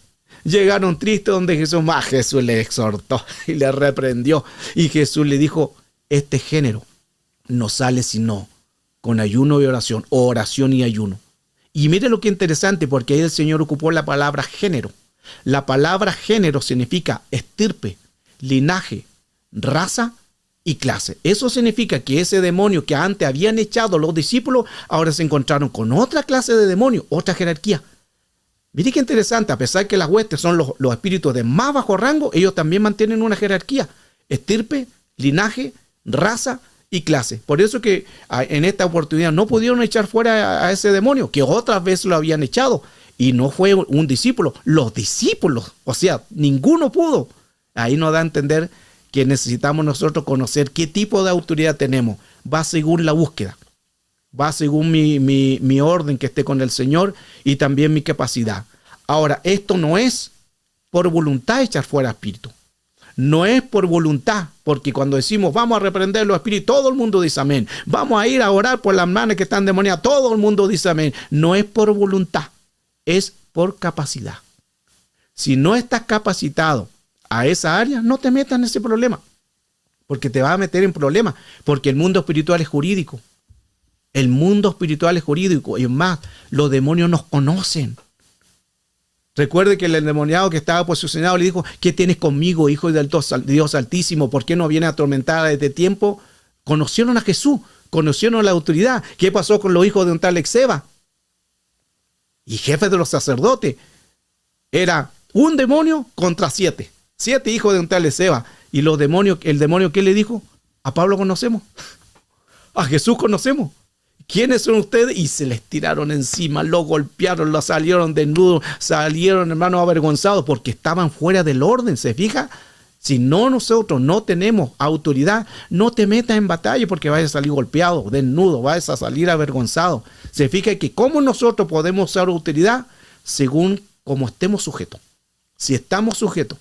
donde Jesús les exhortó y les reprendió. Y Jesús le dijo, este género no sale sino con ayuno y oración, o oración y ayuno. Y mire lo que interesante, porque ahí el Señor ocupó la palabra género. La palabra género significa estirpe, linaje, raza y clase. Eso significa que ese demonio que antes habían echado los discípulos, ahora se encontraron con otra clase de demonio, otra jerarquía. Mire qué interesante, a pesar que las huestes son los espíritus de más bajo rango, ellos también mantienen una jerarquía, estirpe, linaje, raza y clase. Por eso que en esta oportunidad no pudieron echar fuera a ese demonio, que otras veces lo habían echado. Y no fue un discípulo, los discípulos, o sea, ninguno pudo. Ahí nos da a entender que necesitamos nosotros conocer qué tipo de autoridad tenemos. Va según la búsqueda, va según mi orden que esté con el Señor y también mi capacidad. Ahora, esto no es por voluntad echar fuera espíritu. No es por voluntad, porque cuando decimos vamos a reprender los espíritus, todo el mundo dice amén. Vamos a ir a orar por las manos que están demoniadas, todo el mundo dice amén. No es por voluntad. Es por capacidad. Si no estás capacitado a esa área, no te metas en ese problema, porque te va a meter en problemas, porque el mundo espiritual es jurídico. El mundo espiritual es jurídico, y más, los demonios nos conocen. Recuerde que el endemoniado que estaba posicionado le dijo, ¿qué tienes conmigo, hijo del Dios Altísimo? ¿Por qué no viene a atormentar desde tiempo? Conocieron a Jesús, conocieron la autoridad. ¿Qué pasó con los hijos de un tal Exeba? Y jefe de los sacerdotes. Era un demonio contra 7. 7 hijos de un tal Exeba. Y los demonios, el demonio, ¿qué le dijo? A Pablo conocemos. A Jesús conocemos. ¿Quiénes son ustedes? Y se les tiraron encima, lo golpearon, lo salieron desnudos, salieron, hermanos, avergonzados porque estaban fuera del orden. ¿Se fija? Si no, nosotros no tenemos autoridad, no te metas en batalla porque vayas a salir golpeado, desnudo, vayas a salir avergonzado. Se fija que cómo nosotros podemos usar autoridad según cómo estemos sujetos. Si estamos sujetos,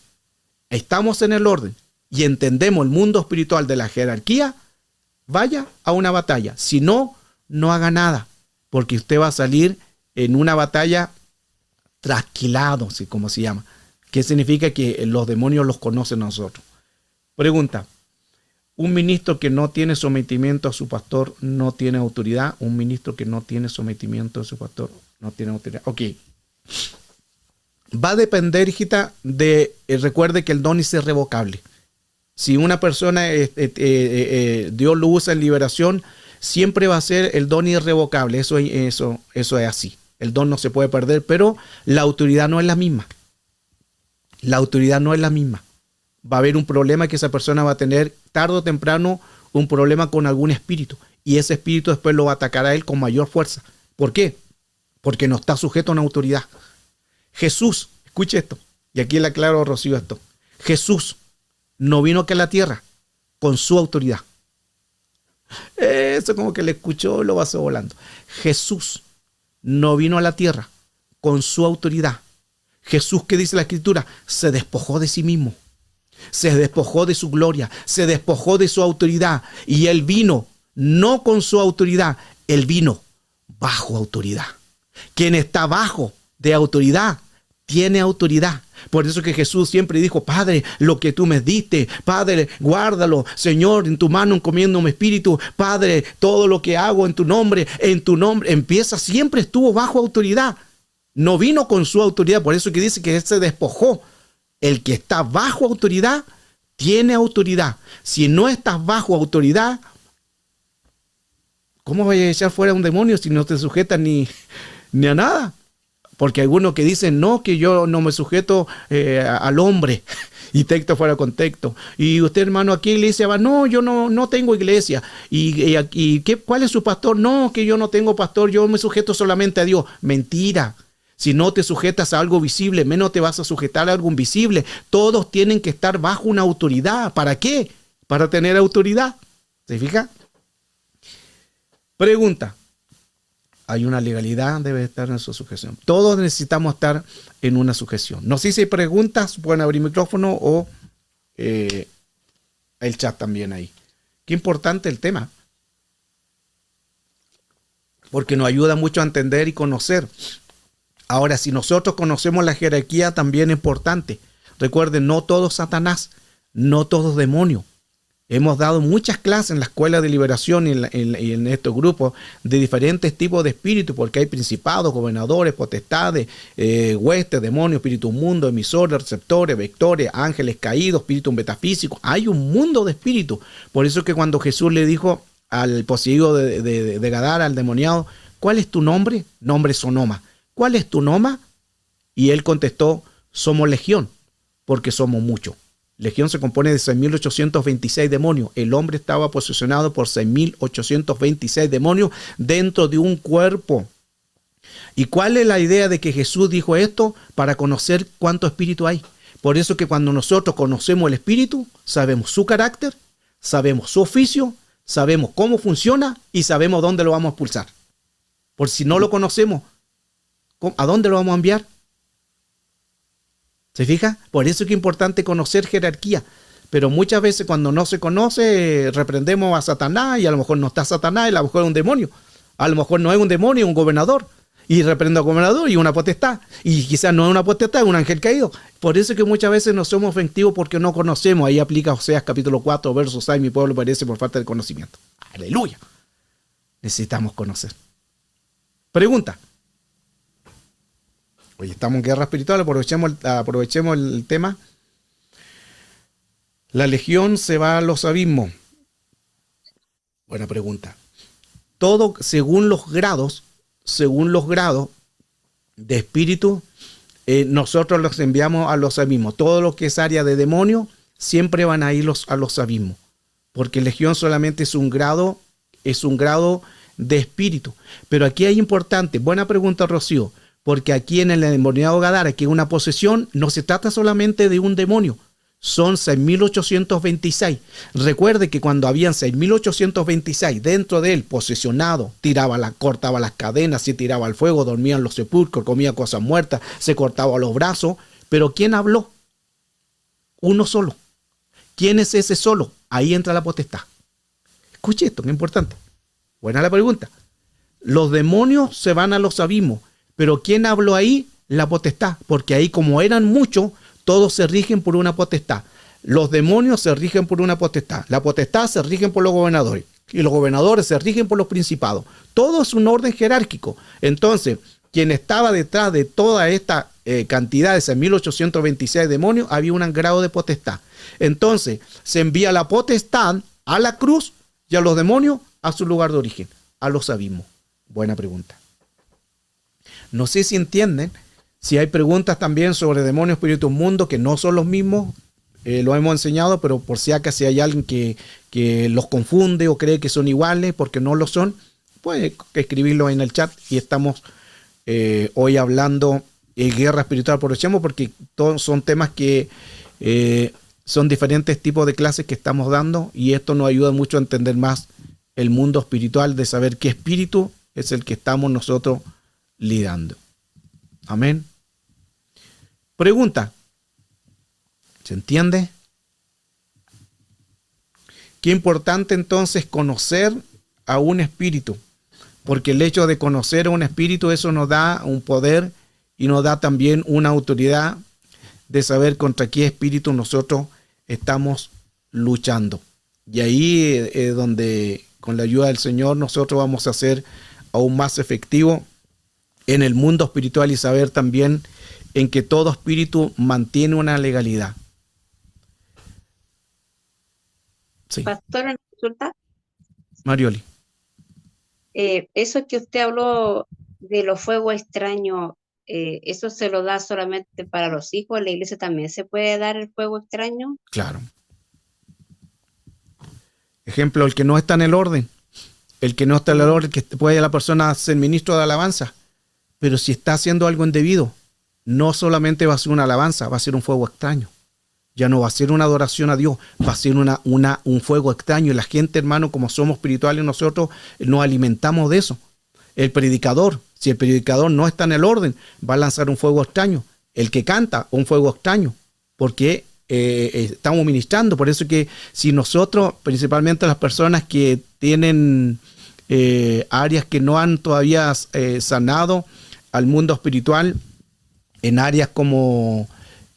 estamos en el orden y entendemos el mundo espiritual de la jerarquía, vaya a una batalla. Si no, no haga nada, porque usted va a salir en una batalla trasquilado, ¿sí? Como se llama. ¿Qué significa? Que los demonios los conocen a nosotros. Pregunta: ¿un ministro que no tiene sometimiento a su pastor no tiene autoridad? Un ministro que no tiene sometimiento a su pastor no tiene autoridad. Ok. Va a depender, hijita, de, recuerde que el don es irrevocable. Si una persona, Dios lo usa en liberación, siempre va a ser el don irrevocable. Eso es así. El don no se puede perder, pero la autoridad no es la misma. La autoridad no es la misma. Va a haber un problema que esa persona va a tener tarde o temprano, un problema con algún espíritu. Y ese espíritu después lo va a atacar a él con mayor fuerza. ¿Por qué? Porque no está sujeto a una autoridad. Jesús, escuche esto, y aquí le aclaro a Rocío esto. Jesús no vino aquí a la tierra con su autoridad. Eso como que le escuchó y lo pasó volando. Jesús no vino a la tierra con su autoridad. Jesús, ¿qué dice la Escritura? Se despojó de sí mismo. Se despojó de su gloria. Se despojó de su autoridad. Y él vino no con su autoridad. Él vino bajo autoridad. Quien está bajo de autoridad tiene autoridad. Por eso que Jesús siempre dijo: Padre, lo que tú me diste, Padre, guárdalo, Señor, en tu mano encomiendo mi espíritu, Padre, todo lo que hago en tu nombre, empieza, siempre estuvo bajo autoridad. No vino con su autoridad, por eso que dice que él se despojó. El que está bajo autoridad tiene autoridad. Si no estás bajo autoridad, ¿cómo vas a echar fuera a un demonio si no te sujetas ni a nada? Porque hay algunos que dicen, no, que yo no me sujeto al hombre, y texto fuera de contexto. Y usted, hermano, aquí iglesia va, no, yo no tengo iglesia. ¿Cuál es su pastor? No, que yo no tengo pastor, yo me sujeto solamente a Dios. Mentira. Si no te sujetas a algo visible, menos te vas a sujetar a algo invisible. Todos tienen que estar bajo una autoridad. ¿Para qué? Para tener autoridad. ¿Se fija? Pregunta. Hay una legalidad, debe estar en su sujeción. Todos necesitamos estar en una sujeción. No sé si hay preguntas, pueden abrir micrófono o el chat también ahí. Qué importante el tema. Porque nos ayuda mucho a entender y conocer. Ahora, si nosotros conocemos la jerarquía, también es importante. Recuerden, no todo es Satanás, no todo es demonio. Hemos dado muchas clases en la escuela de liberación y en estos grupos de diferentes tipos de espíritus, porque hay principados, gobernadores, potestades, huestes, demonios, espíritus mundos, emisores, receptores, vectores, ángeles caídos, espíritus metafísicos. Hay un mundo de espíritus. Por eso que cuando Jesús le dijo al poseído de Gadara, al demoniado, ¿cuál es tu nombre? Nombre Sonoma. ¿Cuál es tu nombre? Y él contestó, somos legión, porque somos muchos. Legión se compone de 6.826 demonios. El hombre estaba posicionado por 6.826 demonios dentro de un cuerpo. ¿Y cuál es la idea de que Jesús dijo esto? Para conocer cuánto espíritu hay. Por eso que cuando nosotros conocemos el espíritu, sabemos su carácter, sabemos su oficio, sabemos cómo funciona y sabemos dónde lo vamos a expulsar. Por si no lo conocemos, ¿a dónde lo vamos a enviar? ¿Se fija? Por eso es que es importante conocer jerarquía. Pero muchas veces cuando no se conoce, reprendemos a Satanás y a lo mejor no está Satanás, y a lo mejor es un demonio. A lo mejor no es un demonio, es un gobernador. Y reprendo al gobernador y una potestad. Y quizás no es una potestad, es un ángel caído. Por eso es que muchas veces no somos efectivos porque no conocemos. Ahí aplica Oseas capítulo 4, verso 6, mi pueblo perece por falta de conocimiento. Aleluya. Necesitamos conocer. Pregunta. Hoy estamos en guerra espiritual, aprovechemos el tema. La legión se va a los abismos. Buena pregunta. Todo según los grados de espíritu, nosotros los enviamos a los abismos. Todo lo que es área de demonio, siempre van a ir a los abismos. Porque legión solamente es un grado de espíritu. Pero aquí es importante, buena pregunta, Rocío, porque aquí en el endemoniado Gadara, que es una posesión, no se trata solamente de un demonio, son 6.826. Recuerde que cuando habían 6.826 dentro de él, posesionado, cortaba las cadenas, se tiraba al fuego, dormía en los sepulcros, comía cosas muertas, se cortaba los brazos. Pero ¿quién habló? Uno solo. ¿Quién es ese solo? Ahí entra la potestad. Escuche esto, que es importante. Buena la pregunta. Los demonios se van a los abismos, pero ¿quién habló ahí? La potestad, porque ahí como eran muchos, todos se rigen por una potestad. Los demonios se rigen por una potestad. La potestad se rigen por los gobernadores. Y los gobernadores se rigen por los principados. Todo es un orden jerárquico. Entonces, quien estaba detrás de toda esta cantidad de 6.826 demonios, había un grado de potestad. Entonces, se envía la potestad a la cruz y a los demonios a su lugar de origen, a los abismos. Buena pregunta. No sé si entienden. Si hay preguntas también sobre demonios, espíritus, mundo, que no son los mismos, lo hemos enseñado, pero por si acaso hay alguien que los confunde o cree que son iguales porque no lo son, puede escribirlo en el chat. Y estamos hoy hablando de guerra espiritual. Aprovechemos porque todos son temas que son diferentes tipos de clases que estamos dando, y esto nos ayuda mucho a entender más el mundo espiritual, de saber qué espíritu es el que estamos nosotros lidiando. Amén. Pregunta. ¿Se entiende? Qué importante entonces conocer a un espíritu, porque el hecho de conocer a un espíritu, eso nos da un poder y nos da también una autoridad de saber contra qué espíritu nosotros estamos luchando. Y ahí es donde, con la ayuda del Señor, nosotros vamos a ser aún más efectivos en el mundo espiritual y saber también en que todo espíritu mantiene una legalidad. Sí. Pastor, ¿me consulta? Marioli. Eso que usted habló de los fuegos extraños, ¿eso se lo da solamente para los hijos? ¿En la iglesia también se puede dar el fuego extraño? Claro. Ejemplo, el que no está en el orden. El que no está en el orden, que puede la persona ser ministro de alabanza. Pero si está haciendo algo indebido, no solamente va a ser una alabanza, va a ser un fuego extraño. Ya no va a ser una adoración a Dios, va a ser un fuego extraño. Y la gente, hermano, como somos espirituales nosotros, nos alimentamos de eso. El predicador, si el predicador no está en el orden, va a lanzar un fuego extraño. El que canta, un fuego extraño, porque estamos ministrando. Por eso que si nosotros, principalmente las personas que tienen áreas que no han todavía sanado al mundo espiritual, en áreas como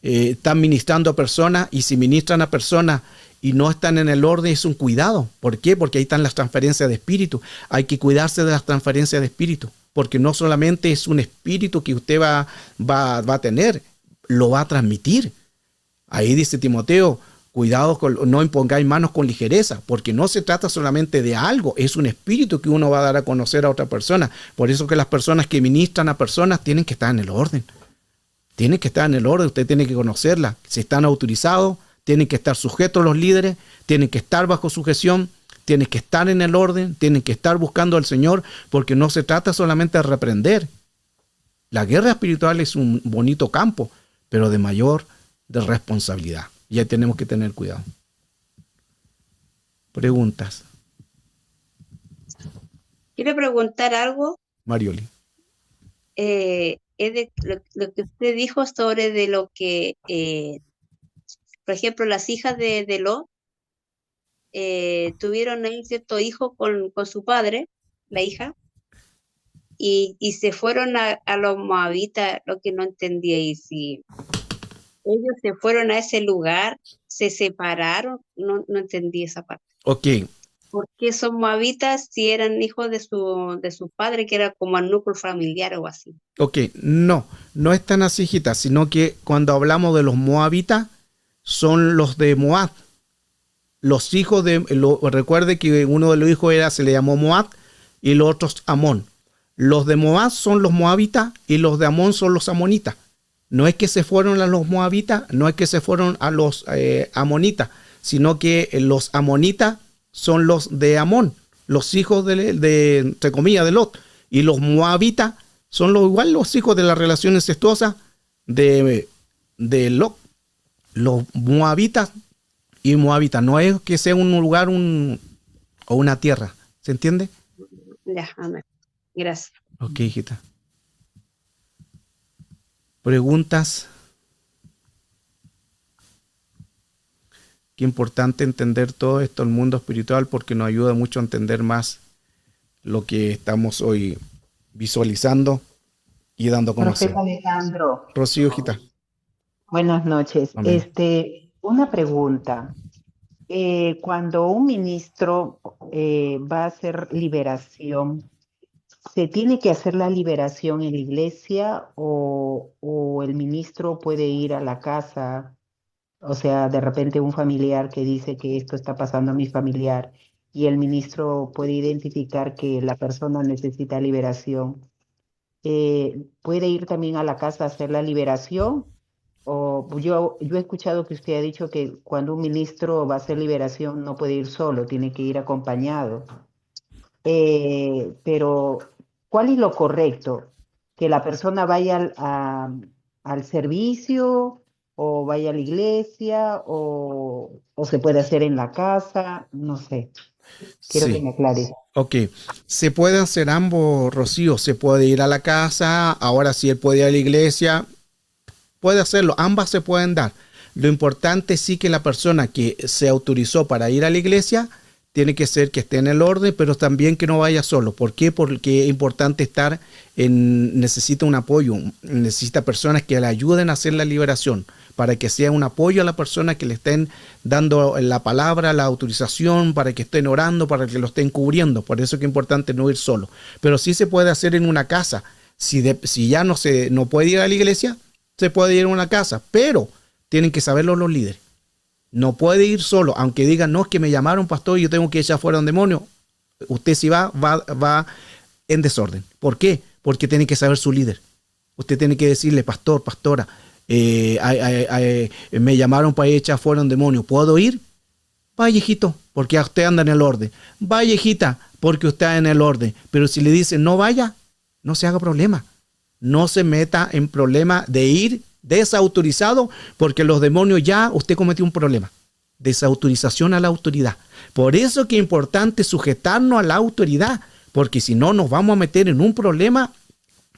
están ministrando a personas, y si ministran a personas y no están en el orden, es un cuidado. ¿Por qué? Porque ahí están las transferencias de espíritu. Hay que cuidarse de las transferencias de espíritu, porque no solamente es un espíritu que usted va a tener, lo va a transmitir. Ahí dice Timoteo, cuidado, no impongáis manos con ligereza, porque no se trata solamente de algo, es un espíritu que uno va a dar a conocer a otra persona. Por eso que las personas que ministran a personas tienen que estar en el orden. Tienen que estar en el orden, usted tiene que conocerla. Si están autorizados, tienen que estar sujetos los líderes, tienen que estar bajo sujeción, tienen que estar en el orden, tienen que estar buscando al Señor, porque no se trata solamente de reprender. La guerra espiritual es un bonito campo, pero de mayor responsabilidad. Y ahí tenemos que tener cuidado. Preguntas. Quiero preguntar algo. Marioli. Es de lo que usted dijo sobre de lo que, por ejemplo, las hijas de Lot tuvieron ahí cierto hijo con su padre, la hija, y se fueron a los moabitas, lo que no entendía, y si ellos se fueron a ese lugar, se separaron, no entendí esa parte. Ok, ¿Por qué son moabitas si eran hijos de su padre, que era como el núcleo familiar o así? Ok, no, no es tan así, hijita, sino que cuando hablamos de los moabitas, son los de Moab. Los hijos recuerde que uno de los hijos se le llamó Moab y los otros Amón. Los de Moab son los moabitas y los de Amón son los amonitas. No es que se fueron a los moabitas, no es que se fueron a los amonitas, sino que los amonitas son los de Amón, los hijos entre comillas, de Lot. Y los moabitas son igual los hijos de la relación incestuosa de Lot. Los moabitas y moabitas, no es que sea un lugar o una tierra, ¿se entiende? Ya, amén. Gracias. Ok, hijita. ¿Preguntas? Qué importante entender todo esto, el mundo espiritual, porque nos ayuda mucho a entender más lo que estamos hoy visualizando y dando a conocer. Profeta Alejandro, Rocío, hijita. buenas noches. Amén. Una pregunta. Cuando un ministro va a hacer liberación, ¿se tiene que hacer la liberación en la iglesia o el ministro puede ir a la casa? O sea, de repente un familiar que dice que esto está pasando a mi familiar y el ministro puede identificar que la persona necesita liberación. ¿Puede ir también a la casa a hacer la liberación? O yo he escuchado que usted ha dicho que cuando un ministro va a hacer liberación no puede ir solo, tiene que ir acompañado. Pero, ¿cuál es lo correcto? ¿Que la persona vaya al servicio o vaya a la iglesia o se puede hacer en la casa? No sé. Quiero que me aclare. Ok, se puede hacer ambos, Rocío. Se puede ir a la casa, ahora si él puede ir a la iglesia, puede hacerlo. Ambas se pueden dar. Lo importante sí que la persona que se autorizó para ir a la iglesia tiene que ser que esté en el orden, pero también que no vaya solo. ¿Por qué? Porque es importante necesita un apoyo, necesita personas que le ayuden a hacer la liberación, para que sea un apoyo a la persona que le estén dando la palabra, la autorización, para que estén orando, para que lo estén cubriendo. Por eso es que es importante no ir solo. Pero sí se puede hacer en una casa. Si ya no puede ir a la iglesia, se puede ir a una casa, pero tienen que saberlo los líderes. No puede ir solo, aunque digan, no, es que me llamaron, pastor, y yo tengo que echar fuera un demonio. Usted si va en desorden. ¿Por qué? Porque tiene que saber su líder. Usted tiene que decirle, pastor, pastora, me llamaron para echar fuera un demonio. ¿Puedo ir? Vaya, hijito, porque usted anda en el orden. Vaya, hijita, porque usted anda en el orden. Pero si le dicen, no vaya, no se haga problema. No se meta en problema de ir desautorizado, porque los demonios ya usted cometió un problema. Desautorización a la autoridad. Por eso que es importante sujetarnos a la autoridad, porque si no nos vamos a meter en un problema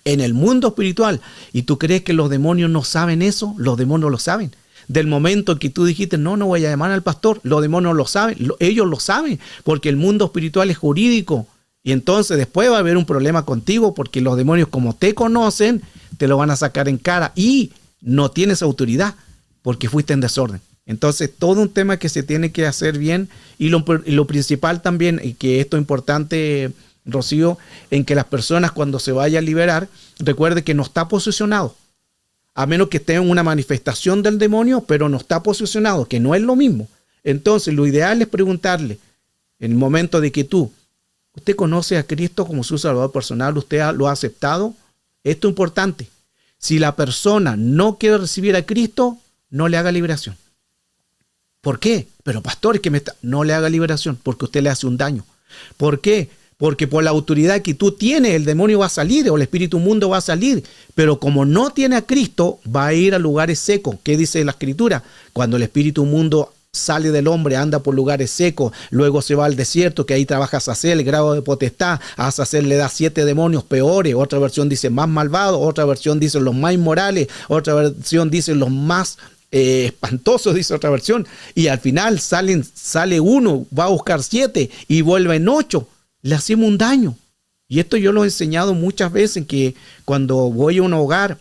en el mundo espiritual. ¿Y tú crees que los demonios no saben eso? Los demonios lo saben. Del momento que tú dijiste, no voy a llamar al pastor, los demonios lo saben, ellos lo saben, porque el mundo espiritual es jurídico. Y entonces después va a haber un problema contigo, porque los demonios, como te conocen, te lo van a sacar en cara y no tienes autoridad porque fuiste en desorden. Entonces, todo un tema que se tiene que hacer bien, y lo principal también, y que esto es importante, Rocío, en que las personas cuando se vaya a liberar, recuerde que no está posesionado, a menos que tengan una manifestación del demonio, pero no está posesionado, que no es lo mismo. Entonces, lo ideal es preguntarle, en el momento de que usted conoce a Cristo como su Salvador personal, usted lo ha aceptado. Esto es importante. Si la persona no quiere recibir a Cristo, no le haga liberación. ¿Por qué? Pero pastor, es que no le haga liberación, porque usted le hace un daño. ¿Por qué? Porque por la autoridad que tú tienes, el demonio va a salir o el espíritu inmundo va a salir. Pero como no tiene a Cristo, va a ir a lugares secos. ¿Qué dice la Escritura? Cuando el espíritu inmundo sale del hombre, anda por lugares secos, luego se va al desierto, que ahí trabaja Azazel, el grado de potestad. A Azazel le da 7 demonios peores, otra versión dice más malvados, otra versión dice los más inmorales, otra versión dice los más espantosos, dice otra versión, y al final sale uno, va a buscar 7 y vuelve en 8, le hacemos un daño. Y esto yo lo he enseñado muchas veces, que cuando voy a un hogar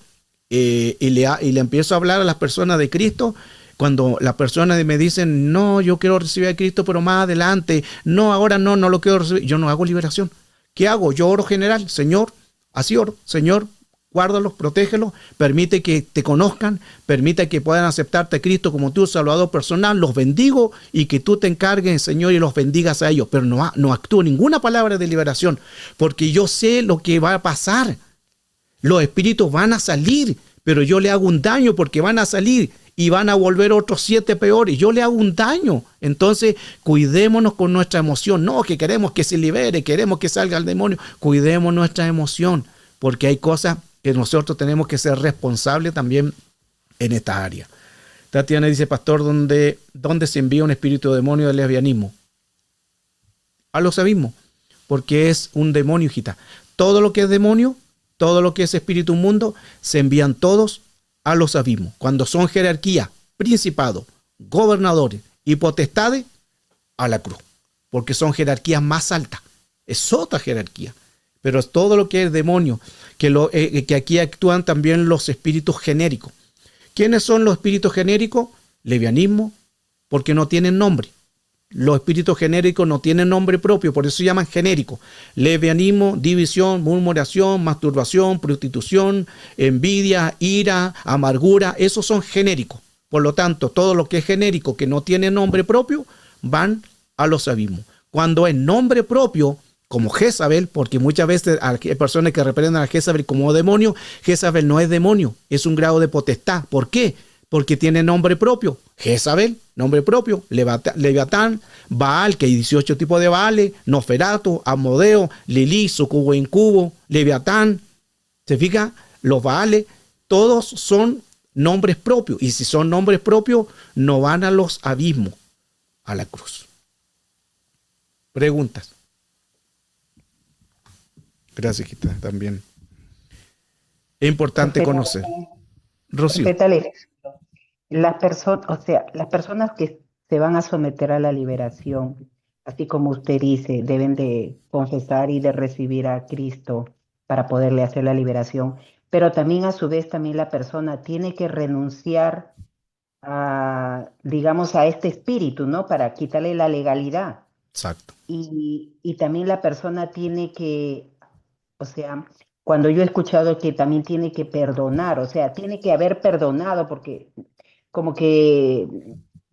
y le empiezo a hablar a las personas de Cristo, Cuando la persona me dice, no, yo quiero recibir a Cristo, pero más adelante, no, ahora no, no lo quiero recibir, yo no hago liberación. ¿Qué hago? Yo oro general, Señor, así oro, Señor, guárdalos, protégelos, permite que te conozcan, permite que puedan aceptarte a Cristo como tu Salvador personal, los bendigo y que tú te encargues, Señor, y los bendigas a ellos. Pero no actúo ninguna palabra de liberación, porque yo sé lo que va a pasar. Los espíritus van a salir, pero yo le hago un daño porque van a salir y van a volver otros 7 peores. Yo le hago un daño. Entonces, cuidémonos con nuestra emoción. No, que queremos que se libere, queremos que salga el demonio. Cuidemos nuestra emoción, porque hay cosas que nosotros tenemos que ser responsables también en esta área. Tatiana dice, pastor, ¿dónde se envía un espíritu de demonio del lesbianismo? A los abismos, porque es un demonio, hijita. Todo lo que es demonio, todo lo que es espíritu inmundo, se envían todos a los abismos. Cuando son jerarquías, principados, gobernadores y potestades, a la cruz, porque son jerarquías más altas. Es otra jerarquía. Pero todo lo que es demonio, que aquí actúan también los espíritus genéricos. ¿Quiénes son los espíritus genéricos? Lesbianismo, porque no tienen nombre. Los espíritus genéricos no tienen nombre propio, por eso se llaman genéricos. Lesbianismo, división, murmuración, masturbación, prostitución, envidia, ira, amargura, esos son genéricos. Por lo tanto, todo lo que es genérico, que no tiene nombre propio, van a los abismos. Cuando es nombre propio, como Jezabel, porque muchas veces hay personas que representan a Jezabel como demonio. Jezabel no es demonio, es un grado de potestad. ¿Por qué? Porque tiene nombre propio. Jezabel, nombre propio. Leviatán, Baal, que hay 18 tipos de Baales, Noferatu, Asmodeo, Lilí, sucubo, incubo, Leviatán. ¿Se fija? Los Baales, todos son nombres propios. Y si son nombres propios, no van a los abismos, a la cruz. Preguntas. Gracias, Gita, también. Es importante conocer. Rocío. Respétale. Las personas que se van a someter a la liberación, así como usted dice, deben de confesar y de recibir a Cristo para poderle hacer la liberación, pero también a su vez también la persona tiene que renunciar a, digamos, a este espíritu, ¿no? Para quitarle la legalidad. Exacto. Y también la persona tiene que, o sea, cuando yo he escuchado que también tiene que perdonar, o sea, tiene que haber perdonado, porque como que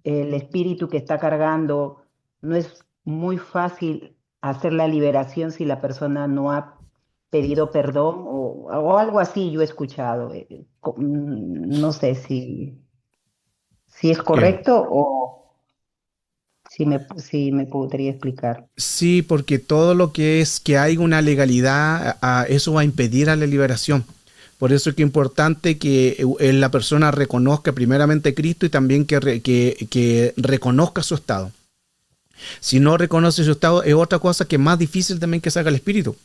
el espíritu que está cargando no es muy fácil hacer la liberación si la persona no ha pedido perdón o algo así yo he escuchado. No sé si es correcto o si me podría explicar. Sí, porque todo lo que es que hay una legalidad, eso va a impedir a la liberación. Por eso es que es importante que la persona reconozca primeramente a Cristo y también que reconozca su estado. Si no reconoce su estado, es otra cosa que es más difícil también que salga el espíritu,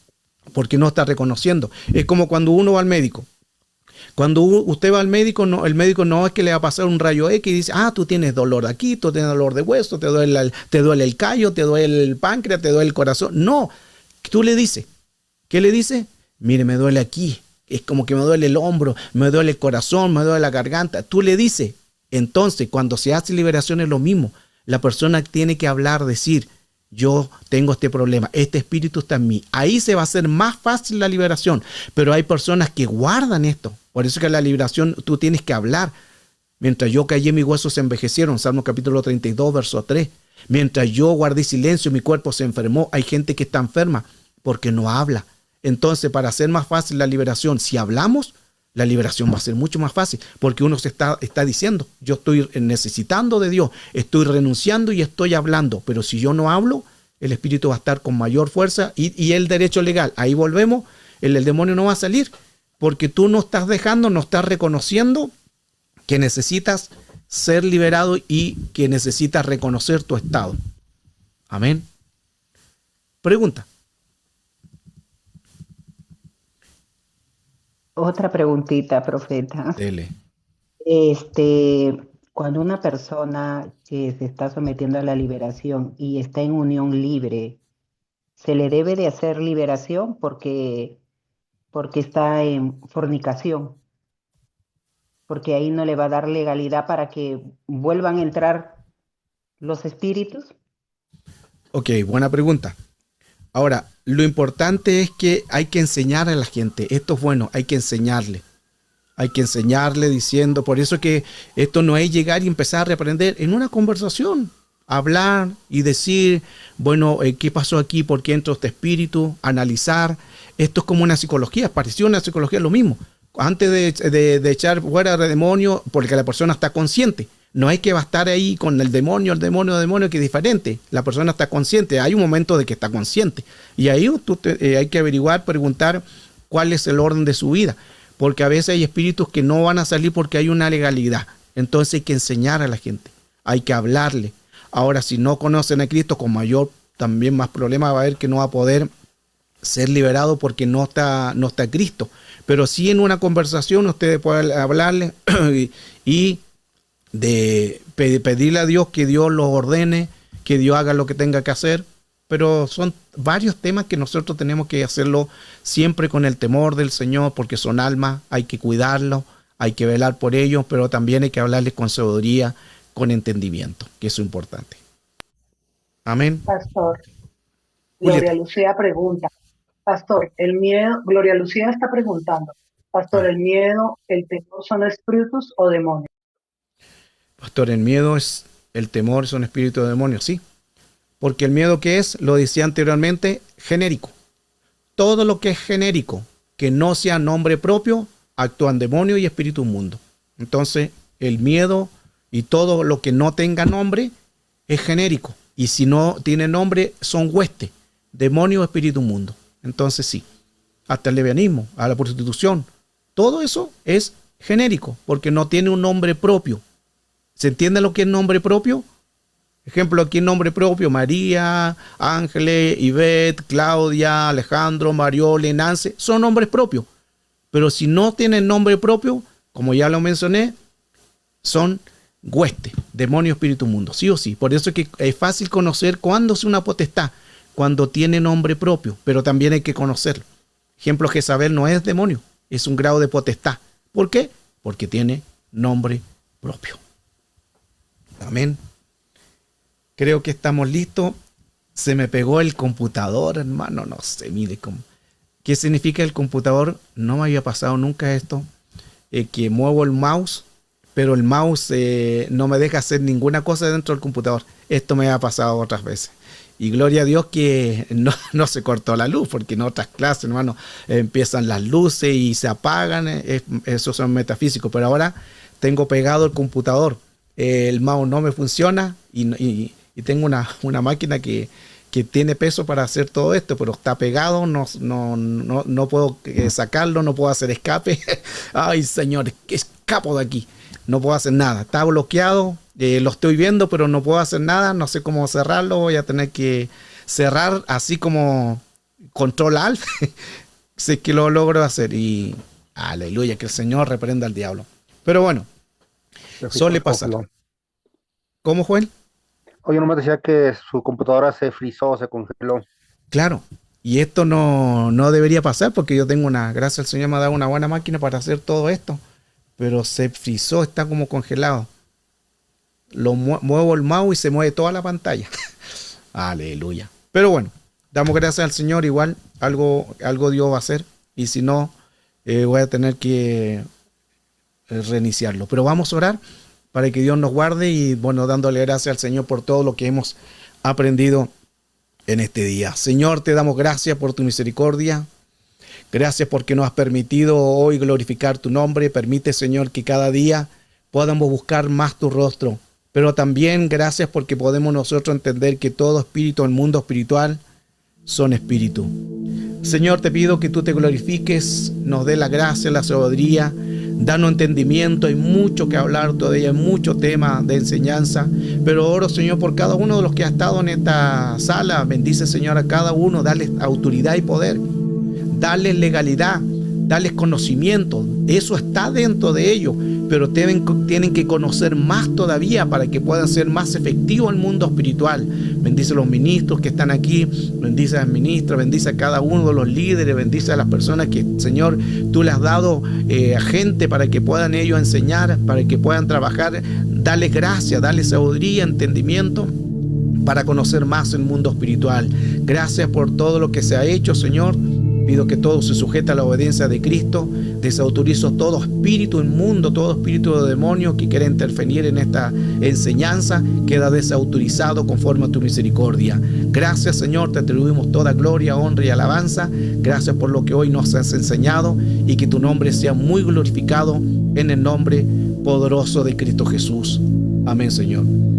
porque no está reconociendo. Es como cuando uno va al médico. Cuando usted va al médico, no, el médico no es que le va a pasar un rayo X y dice, tú tienes dolor de aquí, tú tienes dolor de hueso, te duele el callo, te duele el páncreas, te duele el corazón. No, tú le dices, ¿qué le dices? Mire, me duele aquí, es como que me duele el hombro, me duele el corazón, me duele la garganta. Tú le dices. Entonces, cuando se hace liberación es lo mismo. La persona tiene que hablar, decir, yo tengo este problema, este espíritu está en mí. Ahí se va a hacer más fácil la liberación. Pero hay personas que guardan esto. Por eso que la liberación tú tienes que hablar. Mientras yo callé, mis huesos se envejecieron. Salmo capítulo 32, verso 3. Mientras yo guardé silencio, mi cuerpo se enfermó. Hay gente que está enferma porque no habla. Entonces, para hacer más fácil la liberación, si hablamos, la liberación va a ser mucho más fácil, porque uno se está diciendo, yo estoy necesitando de Dios, estoy renunciando y estoy hablando, pero si yo no hablo, el espíritu va a estar con mayor fuerza y el derecho legal, ahí volvemos, el demonio no va a salir, porque tú no estás dejando, no estás reconociendo que necesitas ser liberado y que necesitas reconocer tu estado. Amén. Pregunta. Otra preguntita, profeta. Dele. Cuando una persona que se está sometiendo a la liberación y está en unión libre, ¿se le debe de hacer liberación porque está en fornicación? porque ahí no le va a dar legalidad para que vuelvan a entrar los espíritus. Ok, buena pregunta. Ahora, lo importante es que hay que enseñar a la gente. Esto es bueno, hay que enseñarle. Hay que enseñarle diciendo, por eso que esto no es llegar y empezar a reprender en una conversación. Hablar y decir, bueno, ¿qué pasó aquí? ¿Por qué entró este espíritu? Analizar. Esto es como una psicología, pareció una psicología lo mismo. Antes de echar fuera al demonio, porque la persona está consciente. No hay que estar ahí con el demonio, que es diferente. La persona está consciente. Hay un momento de que está consciente. Y ahí hay que averiguar, preguntar cuál es el orden de su vida. Porque a veces hay espíritus que no van a salir porque hay una legalidad. Entonces hay que enseñar a la gente. Hay que hablarle. Ahora, si no conocen a Cristo, con mayor, también más problema va a haber, que no va a poder ser liberado porque no está Cristo. Pero sí, en una conversación ustedes pueden hablarle y pedirle a Dios que Dios los ordene, que Dios haga lo que tenga que hacer. Pero son varios temas que nosotros tenemos que hacerlo siempre con el temor del Señor, porque son almas, hay que cuidarlos, hay que velar por ellos, pero también hay que hablarles con sabiduría, con entendimiento, que eso es importante. Amén. Pastor, Gloria Lucía pregunta, Pastor, el miedo, Gloria Lucía está preguntando, Pastor, ¿el miedo, el temor son espíritus o demonios? Pastor, el temor son espíritus de demonios, sí. Porque el miedo, ¿qué es? Lo decía anteriormente, genérico. Todo lo que es genérico, que no sea nombre propio, actúan demonios y espíritu inmundo. Entonces, el miedo y todo lo que no tenga nombre es genérico. Y si no tiene nombre, son huestes, demonios, espíritu inmundo. Entonces sí, hasta el lesbianismo, a la prostitución, todo eso es genérico, porque no tiene un nombre propio. ¿Se entiende lo que es nombre propio? Ejemplo, aquí nombre propio: María, Ángeles, Ivette, Claudia, Alejandro, Mariole, Nance, son nombres propios. Pero si no tienen nombre propio, como ya lo mencioné, son huestes, demonio, espíritu inmundo, sí o sí. Por eso es que es fácil conocer cuándo es una potestad, cuando tiene nombre propio, pero también hay que conocerlo. Ejemplo, Jezabel no es demonio, es un grado de potestad. ¿Por qué? Porque tiene nombre propio. Amén. Creo que estamos listos. Se me pegó el computador, hermano. No sé, mire cómo. ¿Qué significa el computador? No me había pasado nunca esto. Que muevo el mouse, pero el mouse no me deja hacer ninguna cosa dentro del computador. Esto me ha pasado otras veces. Y gloria a Dios que no se cortó la luz, porque en otras clases, hermano, empiezan las luces y se apagan. Esos son metafísicos. Pero ahora tengo pegado el computador. El mouse no me funciona y tengo una máquina que tiene peso para hacer todo esto, pero está pegado, no puedo sacarlo, no puedo hacer escape. Ay, señores, que escapo de aquí. No puedo hacer nada, está bloqueado, lo estoy viendo, pero no puedo hacer nada, no sé cómo cerrarlo, voy a tener que cerrar así como control alt, sé que lo logro hacer y aleluya, que el Señor reprenda al diablo. Pero bueno, suele pasar. ¿Cómo, Joel? Oye, nomás decía que su computadora se frizó, se congeló. Claro, y esto no debería pasar, porque yo tengo gracias al Señor me ha dado una buena máquina para hacer todo esto, pero se frizó, está como congelado. Lo muevo el mouse y se mueve toda la pantalla. Aleluya. Pero bueno, damos gracias al Señor, igual algo Dios va a hacer, y si no, voy a tener que reiniciarlo. Pero vamos a orar para que Dios nos guarde y bueno, dándole gracias al Señor por todo lo que hemos aprendido en este día. Señor, te damos gracias por tu misericordia. Gracias porque nos has permitido hoy glorificar tu nombre. Permite, Señor, que cada día podamos buscar más tu rostro. Pero también gracias porque podemos nosotros entender que todo espíritu en el mundo espiritual son espíritu. Señor, te pido que tú te glorifiques, nos dé la gracia, la sabiduría, danos entendimiento. Hay mucho que hablar todavía, hay mucho tema de enseñanza, pero oro, Señor, por cada uno de los que ha estado en esta sala. Bendice, Señor, a cada uno, dale autoridad y poder, dale legalidad, dale conocimiento. Eso está dentro de ellos, pero tienen que conocer más todavía para que puedan ser más efectivos en el mundo espiritual. Bendice a los ministros que están aquí, bendice a las ministras, bendice a cada uno de los líderes, bendice a las personas que, Señor, tú les has dado a gente para que puedan ellos enseñar, para que puedan trabajar. Dale gracia, dale sabiduría, entendimiento para conocer más el mundo espiritual. Gracias por todo lo que se ha hecho, Señor. Pido que todo se sujete a la obediencia de Cristo. Desautorizo todo espíritu inmundo, todo espíritu de demonio que quiera intervenir en esta enseñanza. Queda desautorizado conforme a tu misericordia. Gracias, Señor, te atribuimos toda gloria, honra y alabanza. Gracias por lo que hoy nos has enseñado y que tu nombre sea muy glorificado en el nombre poderoso de Cristo Jesús. Amén, Señor.